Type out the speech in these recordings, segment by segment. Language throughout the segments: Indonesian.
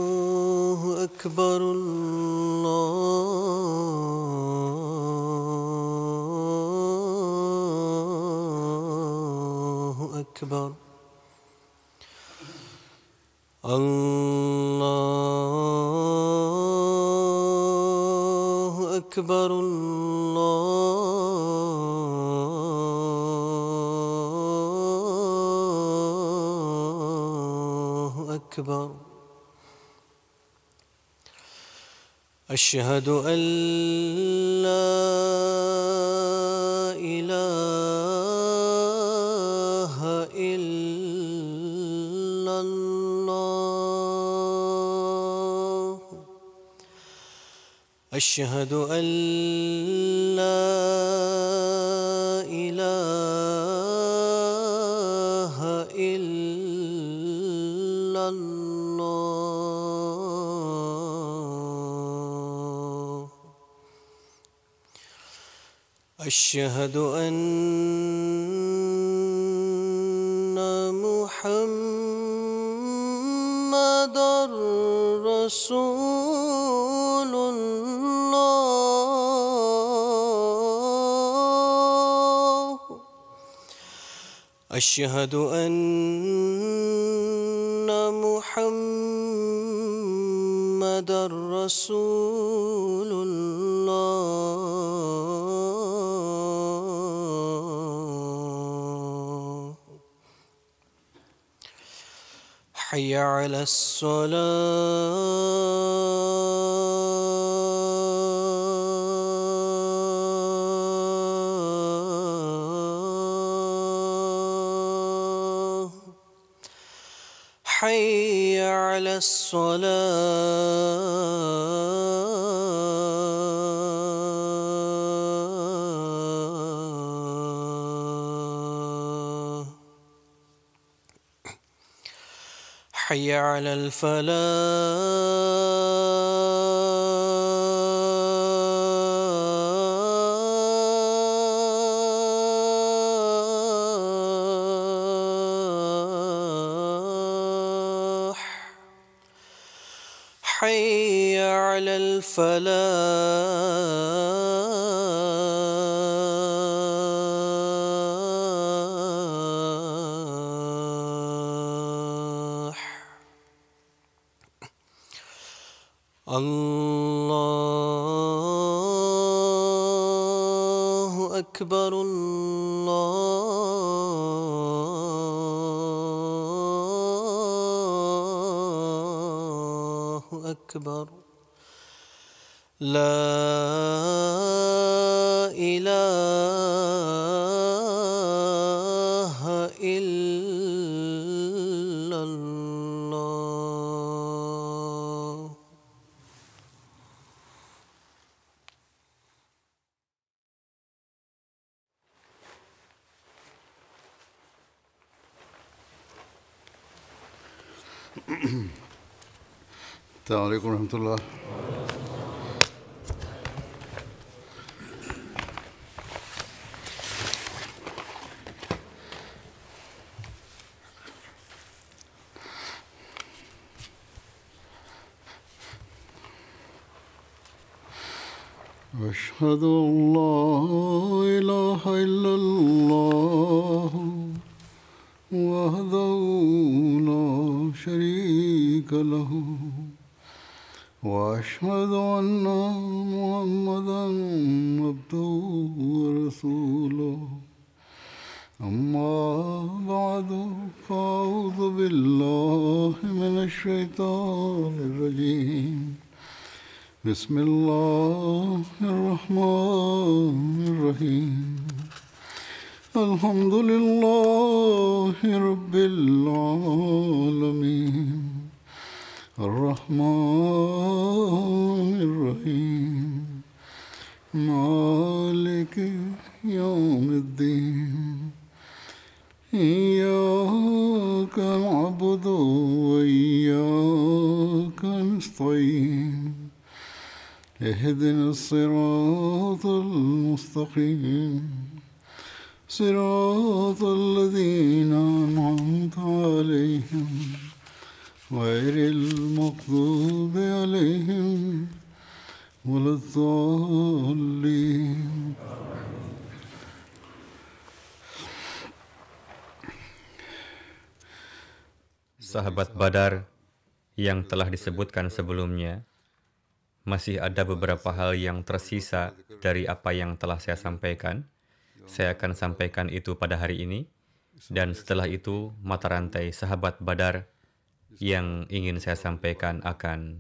الله أكبر الله أكبر الله أكبر الله أكبر أشهد أن لا إله إلا الله أشهد أن لا إله إلا الله أشهد أن محمدًا رسول الله أشهد أن محمدًا رسول الله حي على الصلاة حي على الصلاة حي على الفلاح حي على الفلاح الله أكبر الله أكبر لا إله إلا الله السلام عليكم ورحمة الله. أشهد أن لا إله إلا الله وحده لا شريك له وأشهد أن محمدًا عبده ورسوله أما بعد فأعوذ بالله من الشيطان الرجيم بسم الله الرحمن الرحيم الحمد لله رب العالمين الرحمن الرحيم مالك يوم الدين إياك نعبد وإياك نستعين اهدنا الصراط المستقيم صراط الذين أنعمت عليهم غير المغضوب عليهم ولا الضالين. Sahabat Badar yang telah disebutkan sebelumnya, masih ada beberapa hal yang tersisa dari apa yang telah saya sampaikan. Saya akan sampaikan itu pada hari ini, dan setelah itu mata rantai sahabat Badar yang ingin saya sampaikan akan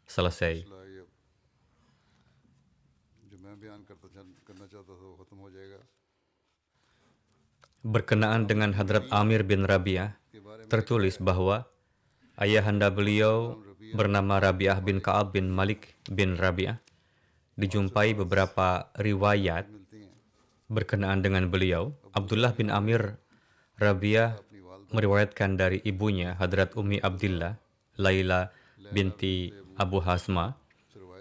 selesai. Berkenaan dengan Hadrat Amir bin Rabi'ah, tertulis bahwa ayahanda beliau bernama Rabi'ah bin Ka'ab bin Malik bin Rabi'ah. Dijumpai beberapa riwayat berkenaan dengan beliau. Abdullah bin Amir Rabi'ah meriwayatkan dari ibunya Hadrat Ummi Abdillah, Laila binti Abu Hasma,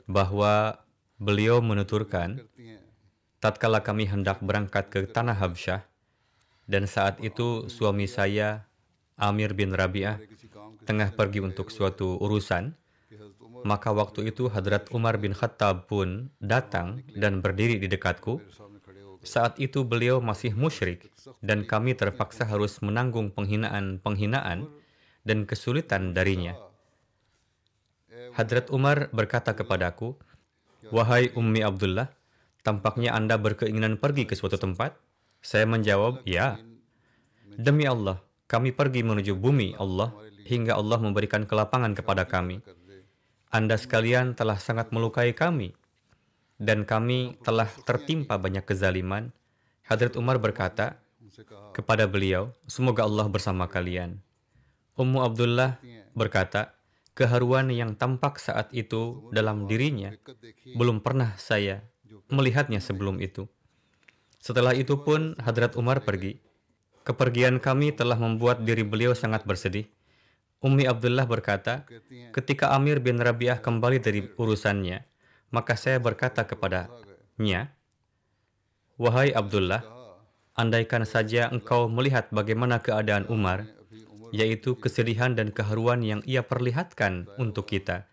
bahwa beliau menuturkan, tatkala kami hendak berangkat ke tanah Habsyah, dan saat itu suami saya, Amir bin Rabi'ah, tengah pergi untuk suatu urusan, maka waktu itu Hadrat Umar bin Khattab pun datang dan berdiri di dekatku. Saat itu beliau masih musyrik, dan kami terpaksa harus menanggung penghinaan dan kesulitan darinya. Hadrat Umar berkata kepadaku, "Wahai Ummi Abdullah, tampaknya Anda berkeinginan pergi ke suatu tempat?" Saya menjawab, "Ya." "Demi Allah, kami pergi menuju bumi Allah hingga Allah memberikan kelapangan kepada kami. Anda sekalian telah sangat melukai kami, dan kami telah tertimpa banyak kezaliman." Hadrat Umar berkata kepada beliau, "Semoga Allah bersama kalian." Ummu Abdullah berkata, "Keharuan yang tampak saat itu dalam dirinya belum pernah saya melihatnya sebelum itu." Setelah itu pun Hadrat Umar pergi. Kepergian kami telah membuat diri beliau sangat bersedih. Ummi Abdullah berkata, ketika Amir bin Rabi'ah kembali dari urusannya, maka saya berkata kepadanya, "Wahai Abdullah, andaikan saja engkau melihat bagaimana keadaan Umar, yaitu kesedihan dan keharuan yang ia perlihatkan untuk kita."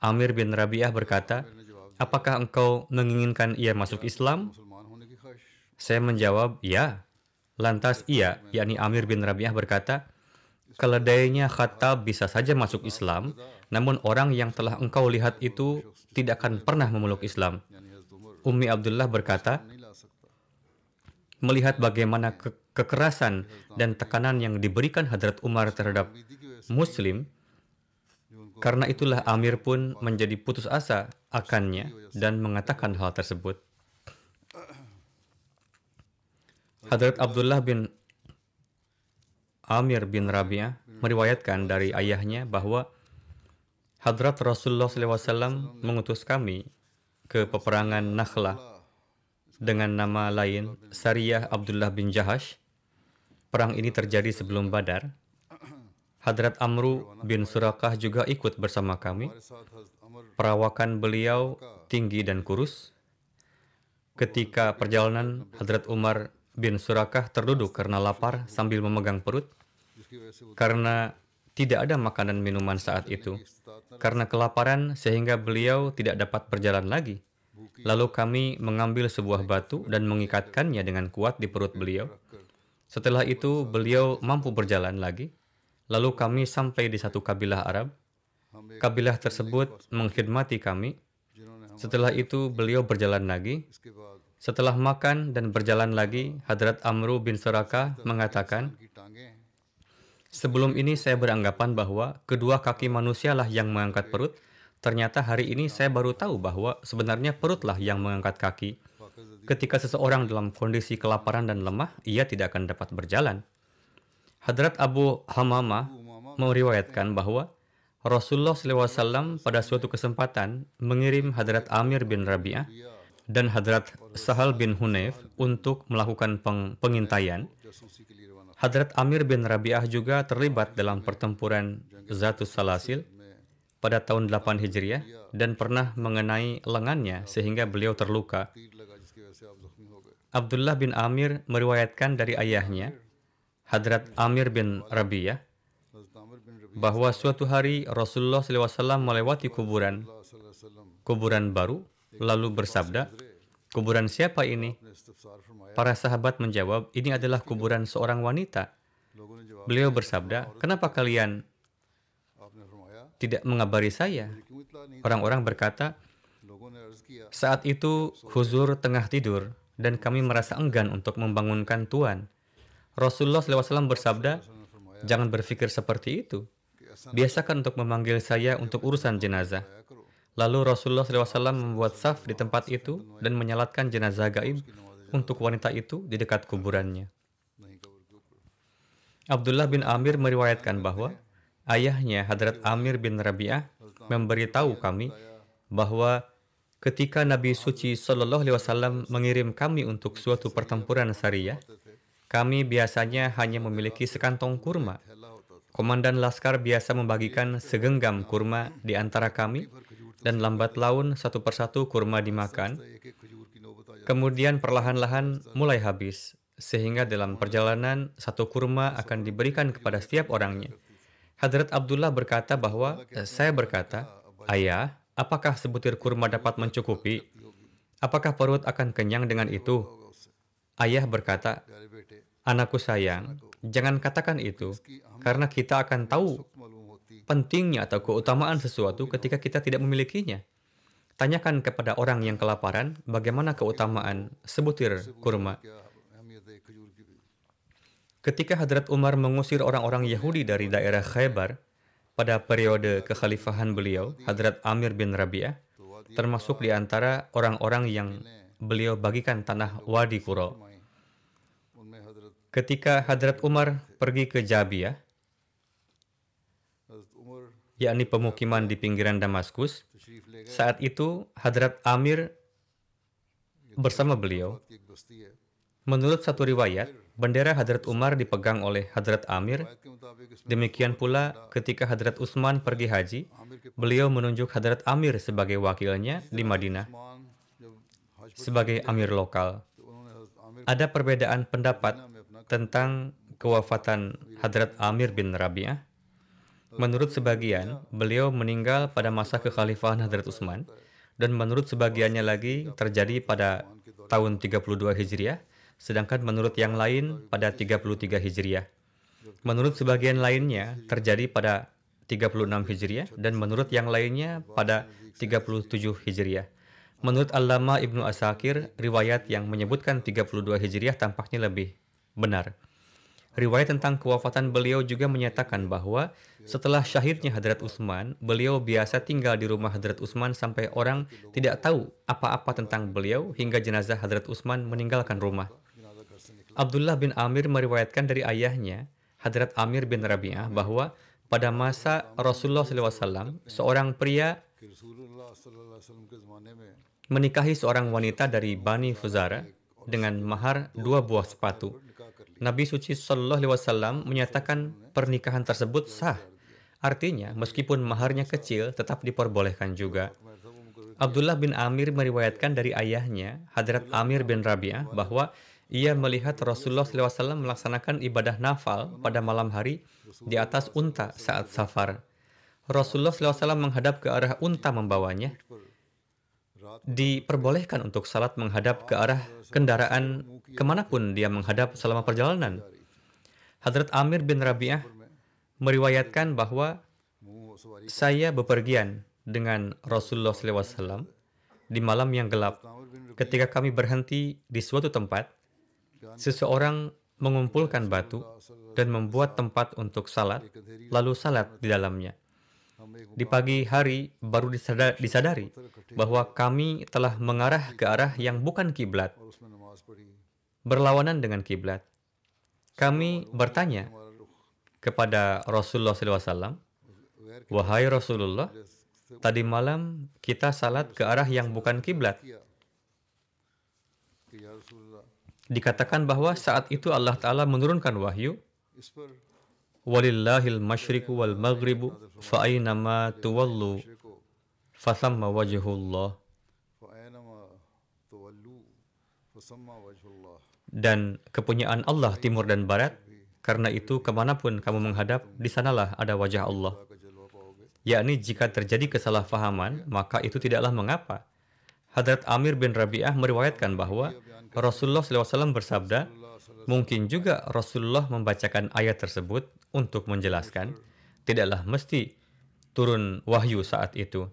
Amir bin Rabi'ah berkata, "Apakah engkau menginginkan ia masuk Islam?" Saya menjawab, "Ya." Lantas ia, yakni Amir bin Rabi'ah berkata, "Keledainya Khattab bisa saja masuk Islam, namun orang yang telah engkau lihat itu tidak akan pernah memeluk Islam." Ummi Abdullah berkata, melihat bagaimana kekerasan dan tekanan yang diberikan Hadrat Umar terhadap Muslim, karena itulah Amir pun menjadi putus asa akannya dan mengatakan hal tersebut. Hadrat Abdullah bin Amir bin Rabi'ah meriwayatkan dari ayahnya bahwa Hadrat Rasulullah SAW mengutus kami ke peperangan Nakhlah dengan nama lain Sariyah Abdullah bin Jahash. Perang ini terjadi sebelum Badar. Hadrat Amru bin Surakah juga ikut bersama kami. Perawakan beliau tinggi dan kurus. Ketika perjalanan, Hadrat Umar bin Surakah terduduk karena lapar sambil memegang perut, karena tidak ada makanan minuman saat itu. Karena kelaparan sehingga beliau tidak dapat berjalan lagi. Lalu kami mengambil sebuah batu dan mengikatkannya dengan kuat di perut beliau. Setelah itu beliau mampu berjalan lagi. Lalu kami sampai di satu kabilah Arab. Kabilah tersebut mengkhidmati kami. Setelah itu beliau berjalan lagi. Setelah makan dan berjalan lagi, Hadrat Amru bin Surakah mengatakan, "Sebelum ini saya beranggapan bahwa kedua kaki manusialah yang mengangkat perut. Ternyata hari ini saya baru tahu bahwa sebenarnya perutlah yang mengangkat kaki. Ketika seseorang dalam kondisi kelaparan dan lemah, ia tidak akan dapat berjalan." Hadrat Abu Hamamah meriwayatkan bahwa Rasulullah SAW pada suatu kesempatan mengirim Hadrat Amir bin Rabi'ah dan Hadrat Sahal bin Hunayf untuk melakukan pengintaian. Hadrat Amir bin Rabi'ah juga terlibat dalam pertempuran Zatus Salasil pada tahun 8 Hijriah dan pernah mengenai lengannya sehingga beliau terluka. Abdullah bin Amir meriwayatkan dari ayahnya, Hadrat Amir bin Rabi'ah, हज़रत आमिर बिन Rabia bahwa suatu hari Rasulullah SAW melewati kuburan baru, lalu bersabda, "Kuburan siapa ini?" ने इस्तफसार फरमाया। Para sahabat menjawab, "Ini adalah kuburan seorang wanita." लोगों ने जवाब Beliau bersabda, "Kenapa kalian आपने फरमाया tidak mengabari saya?" क्यों इतला नहीं। Orang-orang berkata, लोगों ने अर्ज किया "Saat itu Huzur tengah tidur dan kami merasa enggan untuk membangunkan Tuan." Rasulullah SAW bersabda, "Jangan berpikir seperti itu. Biasakan untuk memanggil saya untuk urusan jenazah." Lalu Rasulullah SAW membuat saf di tempat itu dan menyalatkan jenazah gaib untuk wanita itu di dekat kuburannya. नहीं कब्र के ऊपर। Abdullah bin Amir meriwayatkan bahwa ayahnya Hadrat Amir bin Rabi'ah memberitahu kami bahwa ketika Nabi Suci Shallallahu Alaihi Wasallam mengirim kami untuk suatu pertempuran syariah, kami biasanya hanya memiliki sekantong kurma. Komandan laskar biasa membagikan segenggam kurma di antara kami, dan lambat laun satu persatu kurma dimakan. एक एक खजूर की नौबत आ जाती Kemudian perlahan-lahan mulai habis, sehingga dalam perjalanan satu kurma akan diberikan kepada setiap orangnya. Hadrat Abdullah berkata bahwa, saya berkata, "Ayah, apakah sebutir kurma dapat mencukupi? Apakah perut akan kenyang dengan itu?" Ayah berkata, प्यारे बेटे "Anakku sayang, jangan katakan itu, karena kita akan tahu मालूम होती pentingnya atau keutamaan sesuatu ketika kita tidak memilikinya. Tanyakan kepada orang yang kelaparan bagaimana keutamaan sebutir kurma." क्या अहमियत है खजूर की भी। Ketika Hadrat Umar mengusir orang-orang Yahudi dari daerah Khaybar pada periode kekhalifahan beliau, Hadrat Amir bin Rabi'ah, termasuk di antara orang-orang yang beliau bagikan tanah Wadi Qura. उनमें हजरत Ketika Hadrat Umar pergi ke Jabiyah, Umar yakni pemukiman di pinggiran Damaskus, तशरीफ ले गए। saat itu Hadrat Amir bersama beliau. की एक बस्ती है। Menurut satu riwayat, bendera Hadrat Umar dipegang oleh Hadrat Amir. के मुताबिक इसमें Demikian pula ketika Hadrat Utsman pergi haji, beliau menunjuk Hadrat Amir sebagai wakilnya di Madinah, मान जब हज पर sebagai amir lokal. तो उन्होंने हजरत Aamir Ada perbedaan pendapat tentang kewafatan Hadrat Amir bin Rabi'ah. Menurut sebagian, beliau meninggal pada masa kekhalifahan Hadrat Utsman, dan menurut sebagiannya lagi terjadi pada tahun 32 Hijriah, sedangkan menurut yang lain pada 33 Hijriah. Menurut sebagian lainnya terjadi pada 36 Hijriah, dan menurut yang lainnya pada 37 Hijriah. Menurut Allama Ibnu Asakir, riwayat yang menyebutkan 32 Hijriah tampaknya lebih benar. Riwayat tentang kewafatan beliau juga menyatakan bahwa setelah syahidnya Hadrat Utsman, beliau biasa tinggal di rumah Hadrat Utsman sampai orang tidak tahu apa-apa tentang beliau hingga jenazah Hadrat Utsman meninggalkan rumah. Abdullah bin Amir meriwayatkan dari ayahnya, Hadrat Amir bin Rabi'ah, bahwa pada masa Rasulullah SAW, seorang pria कि रसूलुल्लाह सल्लल्लाहु अलैहि वसल्लम के ज़माने में menikahi seorang wanita dari Bani Fuzara dengan mahar 2 buah sepatu. Nabi Suci Shallallahu Alaihi Wasallam menyatakan pernikahan tersebut sah. Artinya, meskipun maharnya kecil, tetap diperbolehkan juga. Abdullah bin Amir meriwayatkan dari ayahnya, Hadrat Amir bin Rabi'ah, bahwa ia melihat Rasulullah SAW melaksanakan ibadah nafal pada malam hari di atas unta saat safar. Rasulullah SAW menghadap ke arah unta membawanya. Diperbolehkan untuk salat menghadap ke arah kendaraan kemanapun dia menghadap selama perjalanan. Hadrat Amir bin Rabi'ah meriwayatkan bahwa saya bepergian dengan Rasulullah SAW di malam yang gelap. Ketika kami berhenti di suatu tempat, seseorang mengumpulkan batu dan membuat tempat untuk salat, lalu salat di dalamnya. Di pagi hari baru disadari bahwa kami telah mengarah ke arah yang bukan kiblat, berlawanan dengan kiblat. Kami bertanya kepada Rasulullah SAW, "Wahai Rasulullah, tadi malam kita salat ke arah yang bukan kiblat." Dikatakan bahwa saat itu Allah Ta'ala menurunkan wahyu, "Walillahil masyriku wal maghribu fa'ainama tuwallu fathamma wajhullah." फसम्मा वजहुल्लाह dan kepunyaan Allah timur dan barat. Karena itu kemanapun kamu menghadap, di sanalah ada wajah Allah. का जलवा पाओगे। Yakni jika terjadi kesalahpahaman, maka itu tidaklah mengapa. Hadrat Amir bin Rabi'ah meriwayatkan bahwa Rasulullah SAW bersabda, mungkin juga Rasulullah membacakan ayat tersebut untuk menjelaskan, tidaklah mesti turun wahyu saat itu.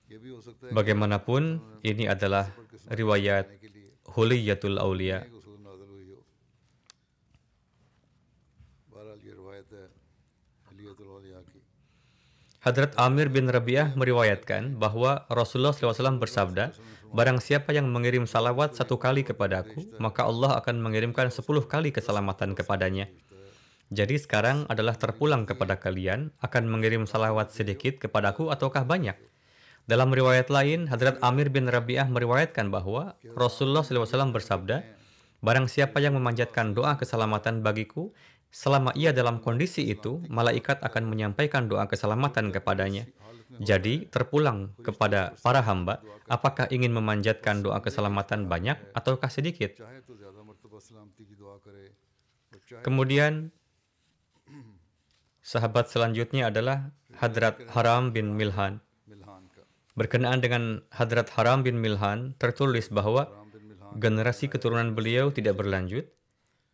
ये भी हो सकता है Bagaimanapun, ini adalah riwayat के लिए Huliyatul Aulia. एक उसूल नाज़िल हुई हो। बहरहाल ये रिवायत है अलियतुल औलिया की। Hadrat Amir bin Rabi'ah meriwayatkan bahwa Rasulullah SAW bersabda, barang siapa yang mengirim salawat 1 kali kepadaku, maka Allah akan mengirimkan 10 kali keselamatan kepadanya. Jadi sekarang adalah terpulang kepada kalian, akan mengirim salawat sedikit kepadaku ataukah banyak? Dalam riwayat lain, Hadrat Amir bin Rabi'ah meriwayatkan bahwa Rasulullah SAW bersabda, barang siapa yang memanjatkan doa keselamatan bagiku, selama ia dalam kondisi itu, malaikat akan menyampaikan doa keselamatan kepadanya. Jadi, terpulang kepada para hamba, apakah ingin memanjatkan doa keselamatan banyak ataukah sedikit? चाहे तो ज़्यादा मर्तबा सलामती की दुआ करे और चाहे Kemudian, sahabat selanjutnya adalah Hadrat Haram bin Milhan. मिल्हान का Berkenaan dengan Hadrat Haram bin Milhan, tertulis bahwa Ram बिन मिल्हान generasi keturunan beliau tidak berlanjut.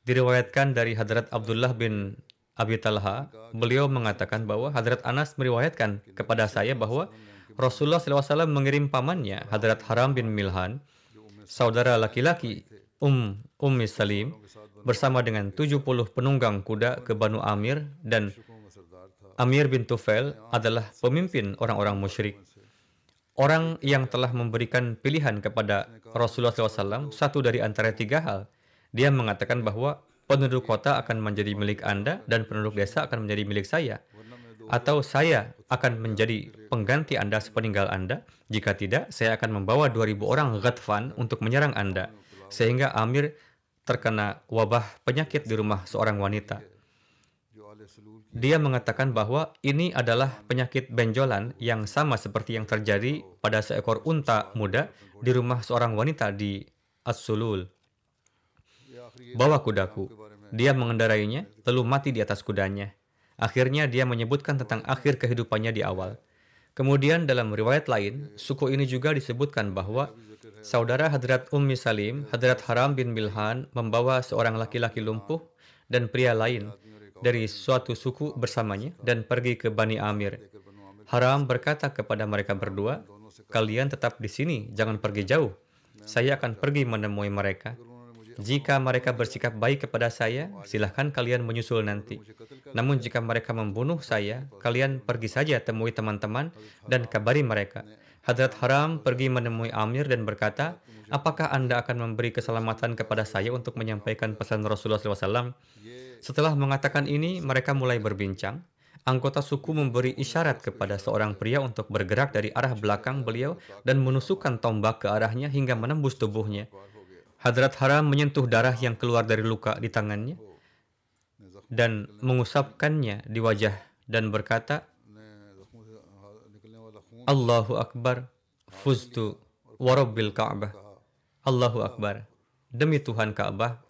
Diriwayatkan dari Hadrat Abdullah bin Abi Talha, beliau mengatakan bahwa Hadrat Anas meriwayatkan kepada saya bahwa Rasulullah SAW mengirim pamannya, Hadrat Haram bin Milhan, saudara laki-laki Ummi Salim, bersama dengan 70 penunggang kuda ke Banu Amir, dan का सरदार था। Amir bin Tufail adalah pemimpin orang-orang musyrik. Orang yang telah memberikan pilihan kepada Rasulullah SAW satu dari antara 3 hal. Dia mengatakan bahwa penduduk kota akan menjadi milik Anda dan penduduk desa akan menjadi milik saya. Atau saya akan menjadi pengganti Anda sepeninggal Anda. Jika tidak, saya akan membawa 2000 orang Ghatfan untuk menyerang Anda. Sehingga Amir terkena wabah penyakit di rumah seorang wanita. जो आले सलूल Dia mengatakan bahwa ini adalah penyakit benjolan yang sama seperti yang terjadi pada seekor unta muda di rumah seorang wanita di As-Sulul. ये आखिरी Bawa kudaku. Dia mengendarainya, lalu mati di atas kudanya. Akhirnya dia menyebutkan tentang akhir kehidupannya di awal. Kemudian dalam riwayat lain, suku ini juga disebutkan bahwa saudara Hadrat Ummi Salim, Hadrat Haram bin Milhan, membawa seorang laki-laki lumpuh dan pria lain dari suatu suku bersamanya dan pergi ke Bani Amir. Haram berkata kepada mereka berdua, kalian tetap di sini, jangan pergi jauh. Saya akan pergi menemui mereka. Jika mereka bersikap baik kepada saya, silahkan kalian menyusul nanti. Namun jika mereka membunuh saya, kalian pergi saja temui teman-teman dan kabari mereka. Hadrat Haram pergi menemui Amir dan berkata, apakah Anda akan memberi keselamatan kepada saya untuk menyampaikan pesan Rasulullah SAW? Setelah mengatakan ini, mereka mulai berbincang. Anggota suku memberi isyarat kepada seorang pria untuk bergerak dari arah belakang beliau dan menusukkan tombak ke arahnya hingga menembus tubuhnya. Hadrat Haram menyentuh darah yang keluar dari luka di tangannya dan mengusapkannya di wajah dan berkata, ने जख्मों से निकलने वाला खून Allahu Akbar, fuztu warabbil Ka'bah. Allahu Akbar. Demi Tuhan Ka'bah,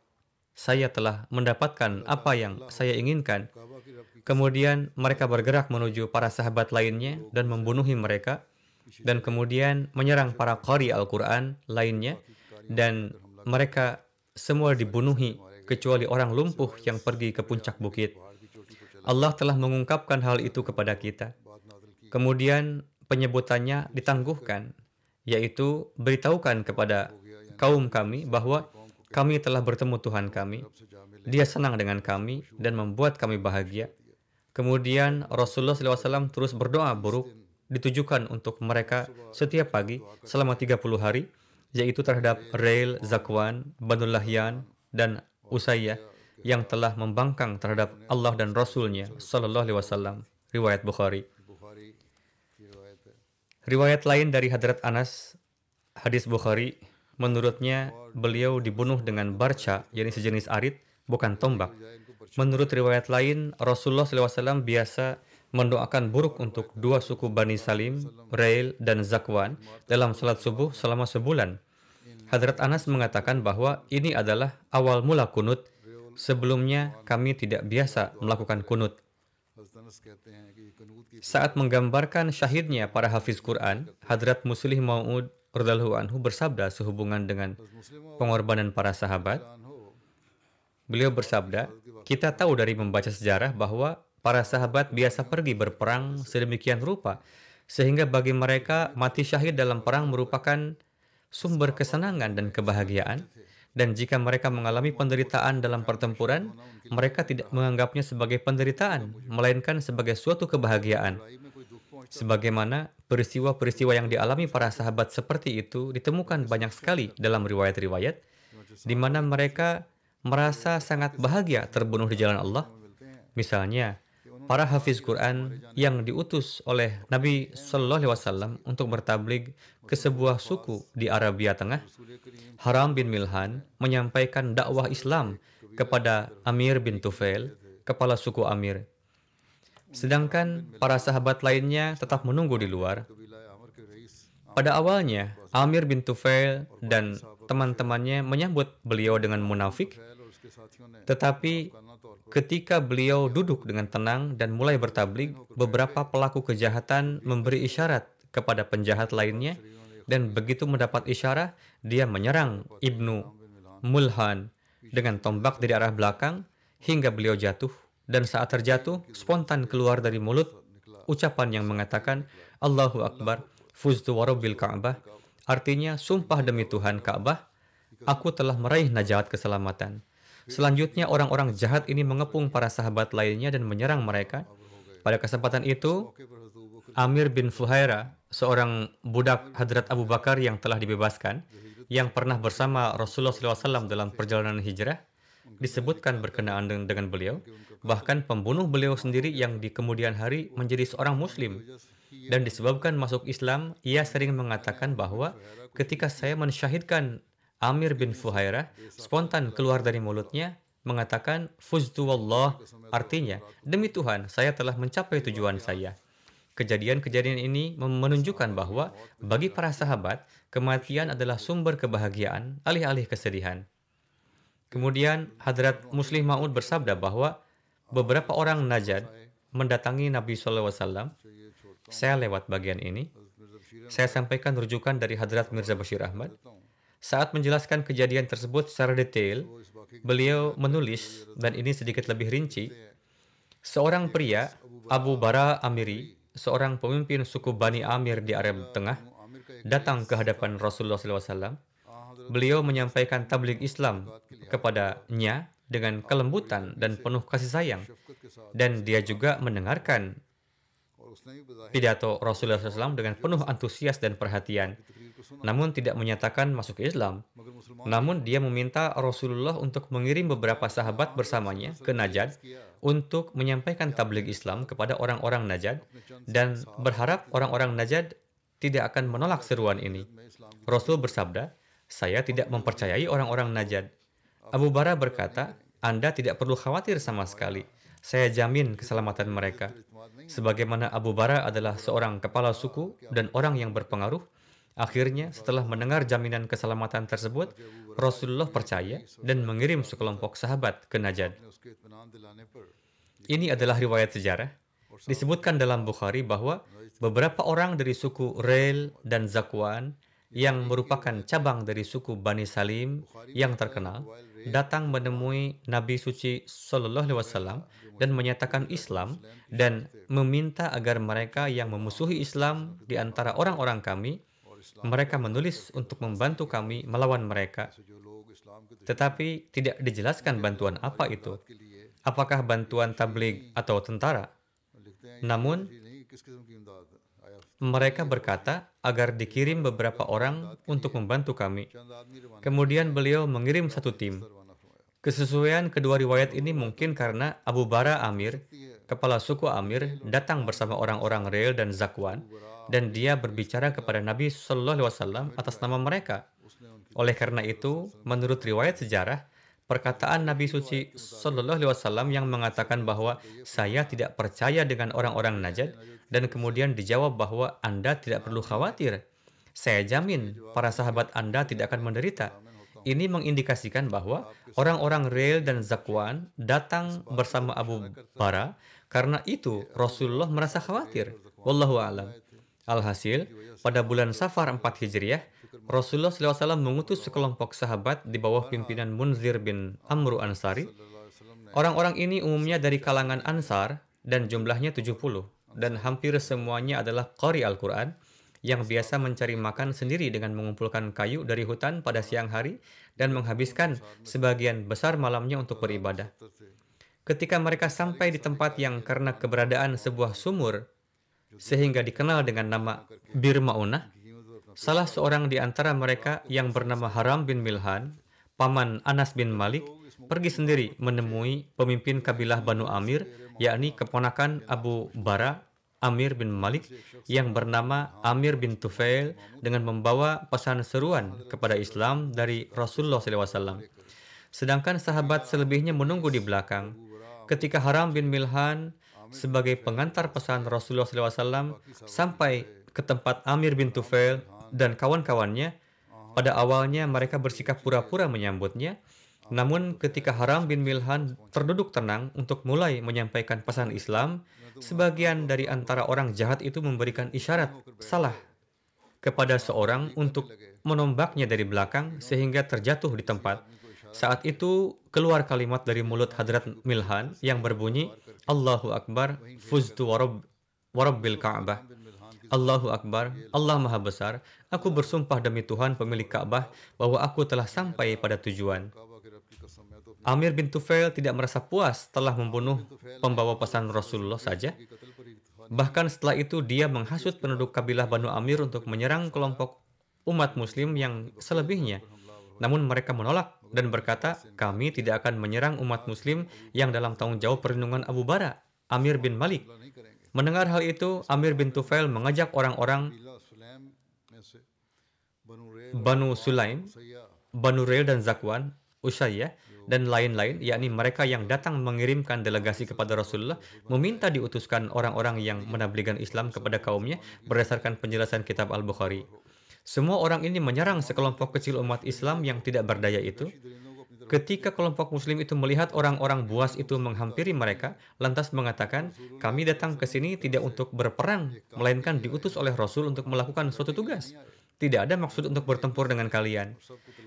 saya telah mendapatkan apa yang saya inginkan. काबा की रब की Kemudian mereka bergerak menuju para sahabat lainnya dan membunuhi mereka, dan kemudian menyerang para qari Al-Quran lainnya, dan mereka semua dibunuhi kecuali orang lumpuh yang pergi ke puncak bukit. Allah telah mengungkapkan hal itu kepada kita. Kemudian penyebutannya ditangguhkan, yaitu beritahukan kepada kaum kami bahwa kami telah bertemu Tuhan kami. Dia senang dengan kami dan membuat kami bahagia. Kemudian Rasulullah SAW terus berdoa buruk ditujukan untuk mereka setiap pagi selama 30 hari, yaitu terhadap Rail, Zakwan, Banu Lahyan, dan Usayyah yang telah membangkang terhadap Allah dan Rasulnya Sallallahu Alaihi Wasallam. Riwayat Bukhari. Bukhari की रिवायत है। Riwayat lain dari Hadrat Anas, hadis Bukhari, menurutnya beliau dibunuh dengan barca, yakni sejenis arit, bukan tombak. Menurut riwayat lain, Rasulullah SAW biasa mendoakan buruk untuk 2 suku Bani Salim, Rail, dan Zakwan dalam salat subuh selama sebulan. Hadrat Anas mengatakan bahwa ini adalah awal mula kunut. Sebelumnya kami tidak biasa melakukan kunut. हज़रत अनस कहते हैं कि ये कनूत की Saat menggambarkan syahidnya para hafiz Quran, Hadrat Muslih Maud radhiyallahu anhu bersabda sehubungan dengan मुस्लिम pengorbanan para sahabat. हो Beliau bersabda, kita tahu dari membaca sejarah bahwa para sahabat biasa pergi berperang sedemikian rupa, sehingga bagi mereka mati syahid dalam perang merupakan sumber kesenangan dan kebahagiaan. Dan jika mereka mengalami penderitaan dalam pertempuran, mereka tidak menganggapnya sebagai penderitaan, melainkan sebagai suatu kebahagiaan. लड़ाई में कोई दुख पहुंचता Sebagaimana peristiwa-peristiwa yang dialami para sahabat seperti itu ditemukan banyak sekali dalam riwayat-riwayat, di mana mereka merasa sangat bahagia terbunuh di jalan Allah. Misalnya, para hafiz Quran yang diutus oleh Nabi Shallallahu Alaihi Wasallam untuk bertabligh ke sebuah suku di Arabia Tengah, Haram bin Milhan menyampaikan dakwah Islam kepada Amir bin Tufail, kepala suku Amir. Sedangkan para sahabat lainnya tetap menunggu di luar. कबीला आमर के rice Pada awalnya, Amir bin Tufail dan teman-temannya menyambut beliau dengan munafik, फैल और उसके साथियों ने tetapi काना तौर पर ketika beliau duduk dengan tenang dan mulai bertabligh, beberapa pelaku kejahatan memberi isyarat kepada penjahat lainnya, dan begitu mendapat isyarat, dia menyerang Ibnu Mulhan dengan tombak dari arah belakang hingga beliau jatuh. Dan saat terjatuh, spontan keluar dari mulut ucapan yang mengatakan, Allahu Akbar, fuztu warabbil Ka'bah, artinya sumpah demi Tuhan Ka'bah, aku telah meraih najat keselamatan. Selanjutnya orang-orang jahat ini mengepung para sahabat lainnya dan menyerang mereka. Pada kesempatan itu, Amir bin Fuhaira, seorang budak Hadrat Abu Bakar yang telah dibebaskan, yang pernah bersama Rasulullah SAW dalam perjalanan hijrah, disebutkan berkenaan dengan beliau. Bahkan pembunuh beliau sendiri yang di kemudian hari menjadi seorang muslim. Dan disebabkan masuk Islam, ia sering mengatakan bahwa ketika saya mensyahidkan Amir bin Fuhairah, spontan keluar dari mulutnya mengatakan fuztu wallah, artinya demi Tuhan saya telah mencapai tujuan saya. Kejadian-kejadian ini menunjukkan bahwa bagi para sahabat, kematian adalah sumber kebahagiaan alih-alih kesedihan. Kemudian Hadrat Muslih Maud bersabda bahwa beberapa orang Najd mendatangi Nabi SAW. Saya lewat bagian ini. Saya sampaikan rujukan dari Hadrat Mirza Bashir Ahmad. Saat menjelaskan kejadian tersebut secara detail, beliau menulis, dan ini sedikit lebih rinci, seorang pria, Abu Bara Amiri, seorang pemimpin suku Bani Amir di Arab Tengah, datang ke hadapan Rasulullah SAW. Beliau menyampaikan tabligh Islam kepadanya dengan kelembutan dan penuh kasih sayang. Dan dia juga mendengarkan pidato Rasulullah SAW dengan penuh antusias dan perhatian. Namun tidak menyatakan masuk Islam. Namun dia meminta Rasulullah untuk mengirim beberapa sahabat bersamanya ke Najd untuk menyampaikan tabligh Islam kepada orang-orang Najd dan berharap orang-orang Najd tidak akan menolak seruan ini. Rasul bersabda, saya tidak mempercayai orang-orang Najd. Abu Bara berkata, Anda tidak perlu khawatir sama sekali. Saya jamin keselamatan mereka. Sebagaimana Abu Bara adalah seorang kepala suku dan orang yang berpengaruh, akhirnya setelah mendengar jaminan keselamatan tersebut, Rasulullah percaya dan mengirim sekelompok sahabat ke Najd. Ini adalah riwayat sejarah. Disebutkan dalam Bukhari bahwa beberapa orang dari suku Rail dan Zakwan yang merupakan cabang dari suku Bani Salim yang terkenal, datang menemui Nabi Suci Sallallahu Alaihi Wasallam dan menyatakan Islam dan meminta agar mereka yang memusuhi Islam di antara orang-orang kami, mereka menulis untuk membantu kami melawan mereka. Tetapi tidak dijelaskan bantuan apa itu. Apakah bantuan tabligh atau tentara? Namun, mereka berkata agar dikirim beberapa orang untuk membantu kami. Kemudian beliau mengirim satu tim. Kesesuaian kedua riwayat ini mungkin karena Abu Bara Amir, kepala suku Amir, datang bersama orang-orang Rail dan Zakwan, dan dia berbicara kepada Nabi Shallallahu Alaihi Wasallam atas nama mereka. Oleh karena itu, menurut riwayat sejarah, perkataan Nabi Suci Shallallahu Alaihi Wasallam yang mengatakan bahwa saya tidak percaya dengan orang-orang Najd, dan kemudian dijawab bahwa Anda tidak perlu khawatir. saya jamin para sahabat Anda tidak akan menderita. Ini mengindikasikan bahwa orang-orang Rel dan Zakwan datang bersama Abu Bara karena itu Rasulullah merasa khawatir. Wallahu a'lam. Alhasil, pada bulan Safar 4 Hijriah, Rasulullah SAW mengutus sekelompok sahabat di bawah pimpinan Munzir bin Amru Ansari. Orang-orang ini umumnya dari kalangan Ansar dan jumlahnya 70, dan hampir semuanya adalah qari Al-Quran yang biasa mencari makan sendiri dengan mengumpulkan kayu dari hutan pada siang hari dan menghabiskan sebagian besar malamnya untuk beribadah. Ketika mereka sampai di tempat yang karena keberadaan sebuah sumur sehingga dikenal dengan nama Bir Ma'unah, salah seorang di antara mereka yang bernama Haram bin Milhan, paman Anas bin Malik, pergi sendiri menemui pemimpin kabilah Banu Amir, yakni keponakan Abu Bara, Amir bin Malik, yang bernama Amir bin Tufail, dengan membawa pesan seruan kepada Islam dari Rasulullah SAW. Sedangkan sahabat selebihnya menunggu di belakang. Ketika Haram bin Milhan sebagai pengantar pesan Rasulullah SAW sampai ke tempat Amir bin Tufail dan kawan-kawannya, pada awalnya mereka bersikap pura-pura menyambutnya. Namun ketika Haram bin Milhan terduduk tenang untuk mulai menyampaikan pesan Islam, sebagian dari antara orang jahat itu memberikan isyarat salah kepada seorang untuk menombaknya dari belakang sehingga terjatuh di tempat. Saat itu keluar kalimat dari mulut Hadrat Milhan yang berbunyi, Allahu Akbar, fuztu warabbil Ka'bah. Allahu Akbar, Allah Maha Besar, aku bersumpah demi Tuhan pemilik Ka'bah bahwa aku telah sampai pada tujuan. Amir bin Tufail tidak merasa puas telah membunuh pembawa pesan Rasulullah saja. Bahkan setelah itu dia menghasut penduduk kabilah Banu Amir untuk menyerang kelompok umat muslim yang selebihnya. Namun mereka menolak dan berkata, kami tidak akan menyerang umat muslim yang dalam tanggung jawab perlindungan Abu Bara, Amir bin Malik. Mendengar hal itu, Amir bin Tufail mengajak orang-orang Banu Sulaim, Banu Rel dan Zakwan, Usayyah, dan lain-lain, yakni mereka yang datang mengirimkan delegasi kepada Rasulullah, meminta diutuskan orang-orang yang menabligan Islam kepada kaumnya berdasarkan penjelasan kitab Al-Bukhari. Semua orang ini menyerang sekelompok kecil umat Islam yang tidak berdaya itu. Ketika kelompok muslim itu melihat orang-orang buas itu menghampiri mereka, lantas mengatakan, kami datang ke sini tidak untuk berperang, melainkan diutus oleh Rasul untuk melakukan suatu tugas. Tidak ada maksud untuk bertempur dengan kalian.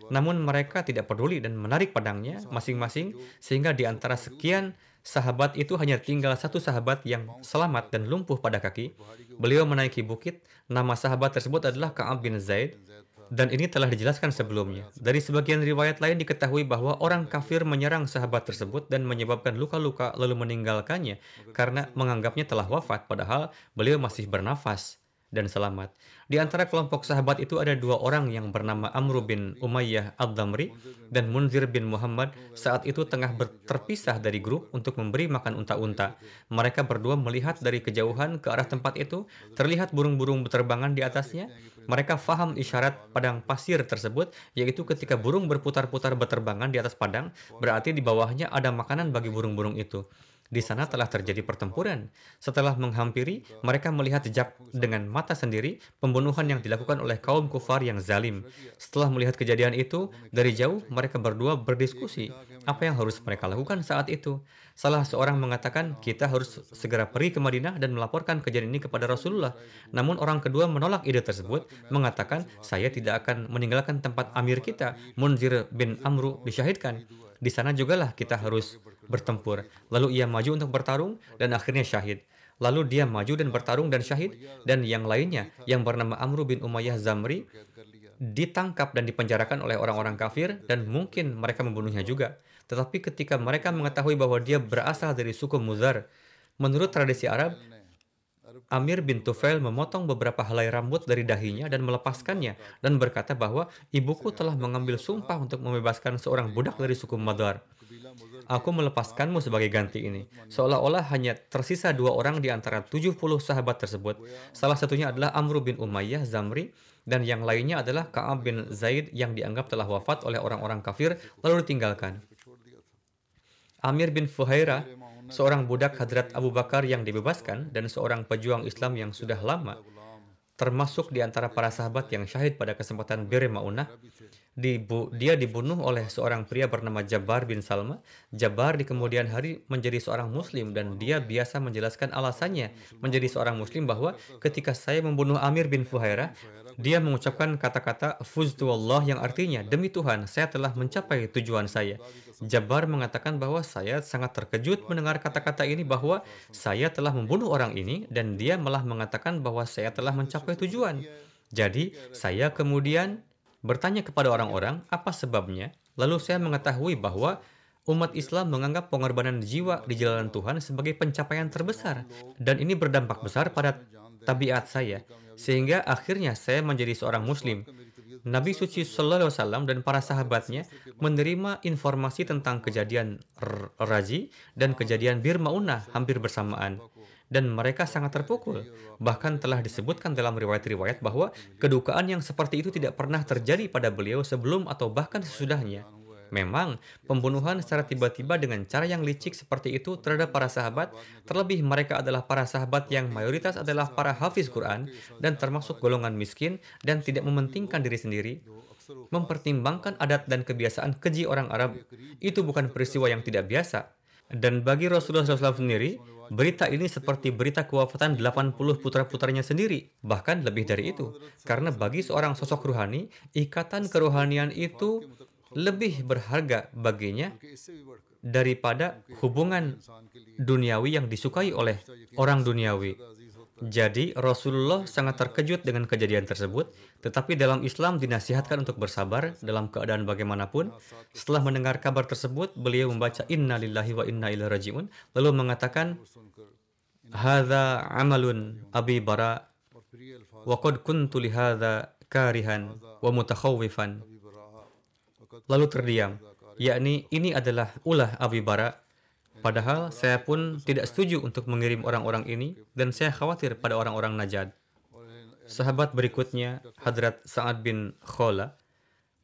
Namun mereka tidak peduli dan menarik pedangnya masing-masing, sehingga di antara sekian sahabat itu hanya tinggal satu sahabat yang selamat dan lumpuh pada kaki. Beliau menaiki bukit. Nama sahabat tersebut adalah Ka'ab bin Zaid. Dan ini telah dijelaskan sebelumnya. Dari sebagian riwayat lain diketahui bahwa orang kafir menyerang sahabat tersebut dan menyebabkan luka-luka lalu meninggalkannya karena menganggapnya telah wafat, padahal beliau masih bernafas dan selamat. Di antara kelompok sahabat itu ada dua orang yang bernama Amr bin Umayyah Ad-Damri dan Munzir bin Muhammad saat itu tengah terpisah dari grup untuk memberi makan unta-unta. Mereka berdua melihat dari kejauhan ke arah tempat itu, terlihat burung-burung berterbangan di atasnya. Mereka faham isyarat padang pasir tersebut, yaitu ketika burung berputar-putar berterbangan di atas padang, berarti di bawahnya ada makanan bagi burung-burung itu. Di sana telah terjadi pertempuran. Setelah menghampiri, mereka melihat jejak dengan mata sendiri pembunuhan yang dilakukan oleh kaum kufar yang zalim. Setelah melihat kejadian itu, dari jauh mereka berdua berdiskusi apa yang harus mereka lakukan saat itu. Salah seorang mengatakan, kita harus segera pergi ke Madinah dan melaporkan kejadian ini kepada Rasulullah. Namun orang kedua menolak ide tersebut, mengatakan, saya tidak akan meninggalkan tempat amir kita, Munzir bin Amru, disyahidkan. Di sana jugalah kita harus bertempur. Lalu ia maju untuk bertarung dan akhirnya syahid. Lalu dia maju dan bertarung dan syahid. Dan yang lainnya yang bernama Amr bin Umayyah Zamri ditangkap dan dipenjarakan oleh orang-orang kafir dan mungkin mereka membunuhnya juga. Tetapi ketika mereka mengetahui bahwa dia berasal dari suku Muzar, menurut tradisi Arab, Amir bin Tufail memotong beberapa helai rambut dari dahinya dan melepaskannya dan berkata bahwa ibuku telah mengambil sumpah untuk membebaskan seorang budak dari suku Madar. Aku melepaskanmu sebagai ganti ini. Seolah-olah hanya tersisa dua orang di antara 70 sahabat tersebut. Salah satunya adalah Amr bin Umayyah Zamri dan yang lainnya adalah Ka'ab bin Zaid yang dianggap telah wafat oleh orang-orang kafir lalu ditinggalkan. Amir bin Fuhairah, seorang budak Hadrat Abu Bakar yang dibebaskan dan seorang pejuang Islam yang sudah lama termasuk di antara para sahabat yang syahid pada kesempatan Bir Maunah. Dia dibunuh oleh seorang pria bernama Jabbar bin Salma. Jabbar di kemudian hari menjadi seorang muslim dan dia biasa menjelaskan alasannya menjadi seorang muslim bahwa ketika saya membunuh Amir bin Fuhairah, dia mengucapkan kata-kata fuztu wallah yang artinya demi Tuhan saya telah mencapai tujuan saya. Jabbar mengatakan bahwa saya sangat terkejut mendengar kata-kata ini bahwa saya telah membunuh orang ini dan dia malah mengatakan bahwa saya telah mencapai tujuan. Jadi saya kemudian bertanya kepada orang-orang apa sebabnya, lalu saya mengetahui bahwa umat Islam menganggap pengorbanan jiwa di jalan Tuhan sebagai pencapaian terbesar, dan ini berdampak besar pada tabiat saya, sehingga akhirnya saya menjadi seorang muslim. Nabi suci Sallallahu Alaihi Wasallam dan para sahabatnya menerima informasi tentang kejadian Raji dan kejadian Bir Maunah hampir bersamaan. Dan mereka sangat terpukul. Bahkan telah disebutkan dalam riwayat-riwayat bahwa kedukaan yang seperti itu tidak pernah terjadi pada beliau sebelum atau bahkan sesudahnya. Memang, pembunuhan secara tiba-tiba dengan cara yang licik seperti itu terhadap para sahabat, terlebih mereka adalah para sahabat yang mayoritas adalah para hafiz Quran dan termasuk golongan miskin dan tidak mementingkan diri sendiri, mempertimbangkan adat dan kebiasaan keji orang Arab, itu bukan peristiwa yang tidak biasa. Dan bagi Rasulullah SAW sendiri, berita ini seperti berita kewafatan 80 putra-putranya sendiri, bahkan lebih dari itu. Karena bagi seorang sosok ruhani, ikatan kerohanian itu lebih berharga baginya daripada hubungan duniawi yang disukai oleh orang duniawi. Jadi Rasulullah sangat terkejut dengan kejadian tersebut, tetapi dalam Islam dinasihatkan untuk bersabar dalam keadaan bagaimanapun. Setelah mendengar kabar tersebut, beliau membaca Inna lillahi wa inna ilaihi raji'un, lalu mengatakan, Hadza amalun Abi Bara, wa qad kuntu li hadza karihan wa mutakhawwifan. Lalu terdiam, yakni ini adalah ulah Abi Bara. Padahal saya pun tidak setuju untuk mengirim orang-orang ini dan saya khawatir pada orang-orang Najd. Sahabat berikutnya, Hadrat Sa'ad bin Khola.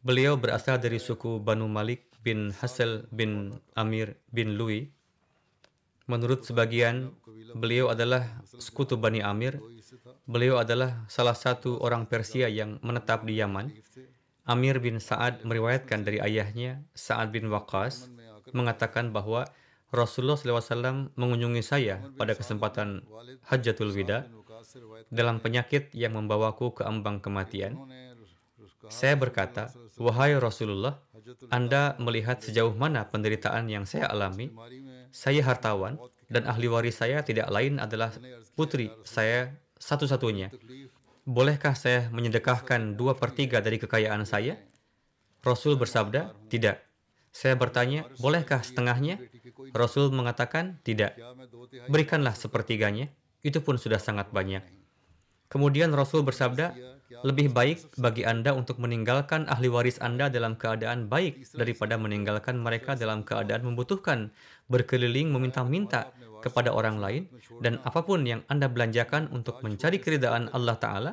Beliau berasal dari suku Banu Malik bin Hasel bin Amir bin Lui. Menurut sebagian, beliau adalah sekutu Bani Amir. Beliau adalah salah satu orang Persia yang menetap di Yaman. Amir bin Sa'ad meriwayatkan dari ayahnya, Sa'ad bin Waqqas, mengatakan bahwa Rasulullah SAW mengunjungi saya pada kesempatan Hajjatul Wida dalam penyakit yang membawaku ke ambang kematian. Saya berkata, wahai Rasulullah, Anda melihat sejauh mana penderitaan yang saya alami. Saya hartawan dan ahli waris saya tidak lain adalah putri saya satu-satunya. Bolehkah saya menyedekahkan 2/3 dari kekayaan saya? Rasul bersabda, tidak. Saya bertanya, bolehkah setengahnya? Rasul mengatakan, tidak. Berikanlah sepertiganya. Itu pun sudah sangat banyak. Kemudian Rasul bersabda, lebih baik bagi Anda untuk meninggalkan ahli waris Anda dalam keadaan baik daripada meninggalkan mereka dalam keadaan membutuhkan, berkeliling meminta-minta kepada orang lain, dan apapun yang Anda belanjakan untuk mencari keridaan Allah Ta'ala,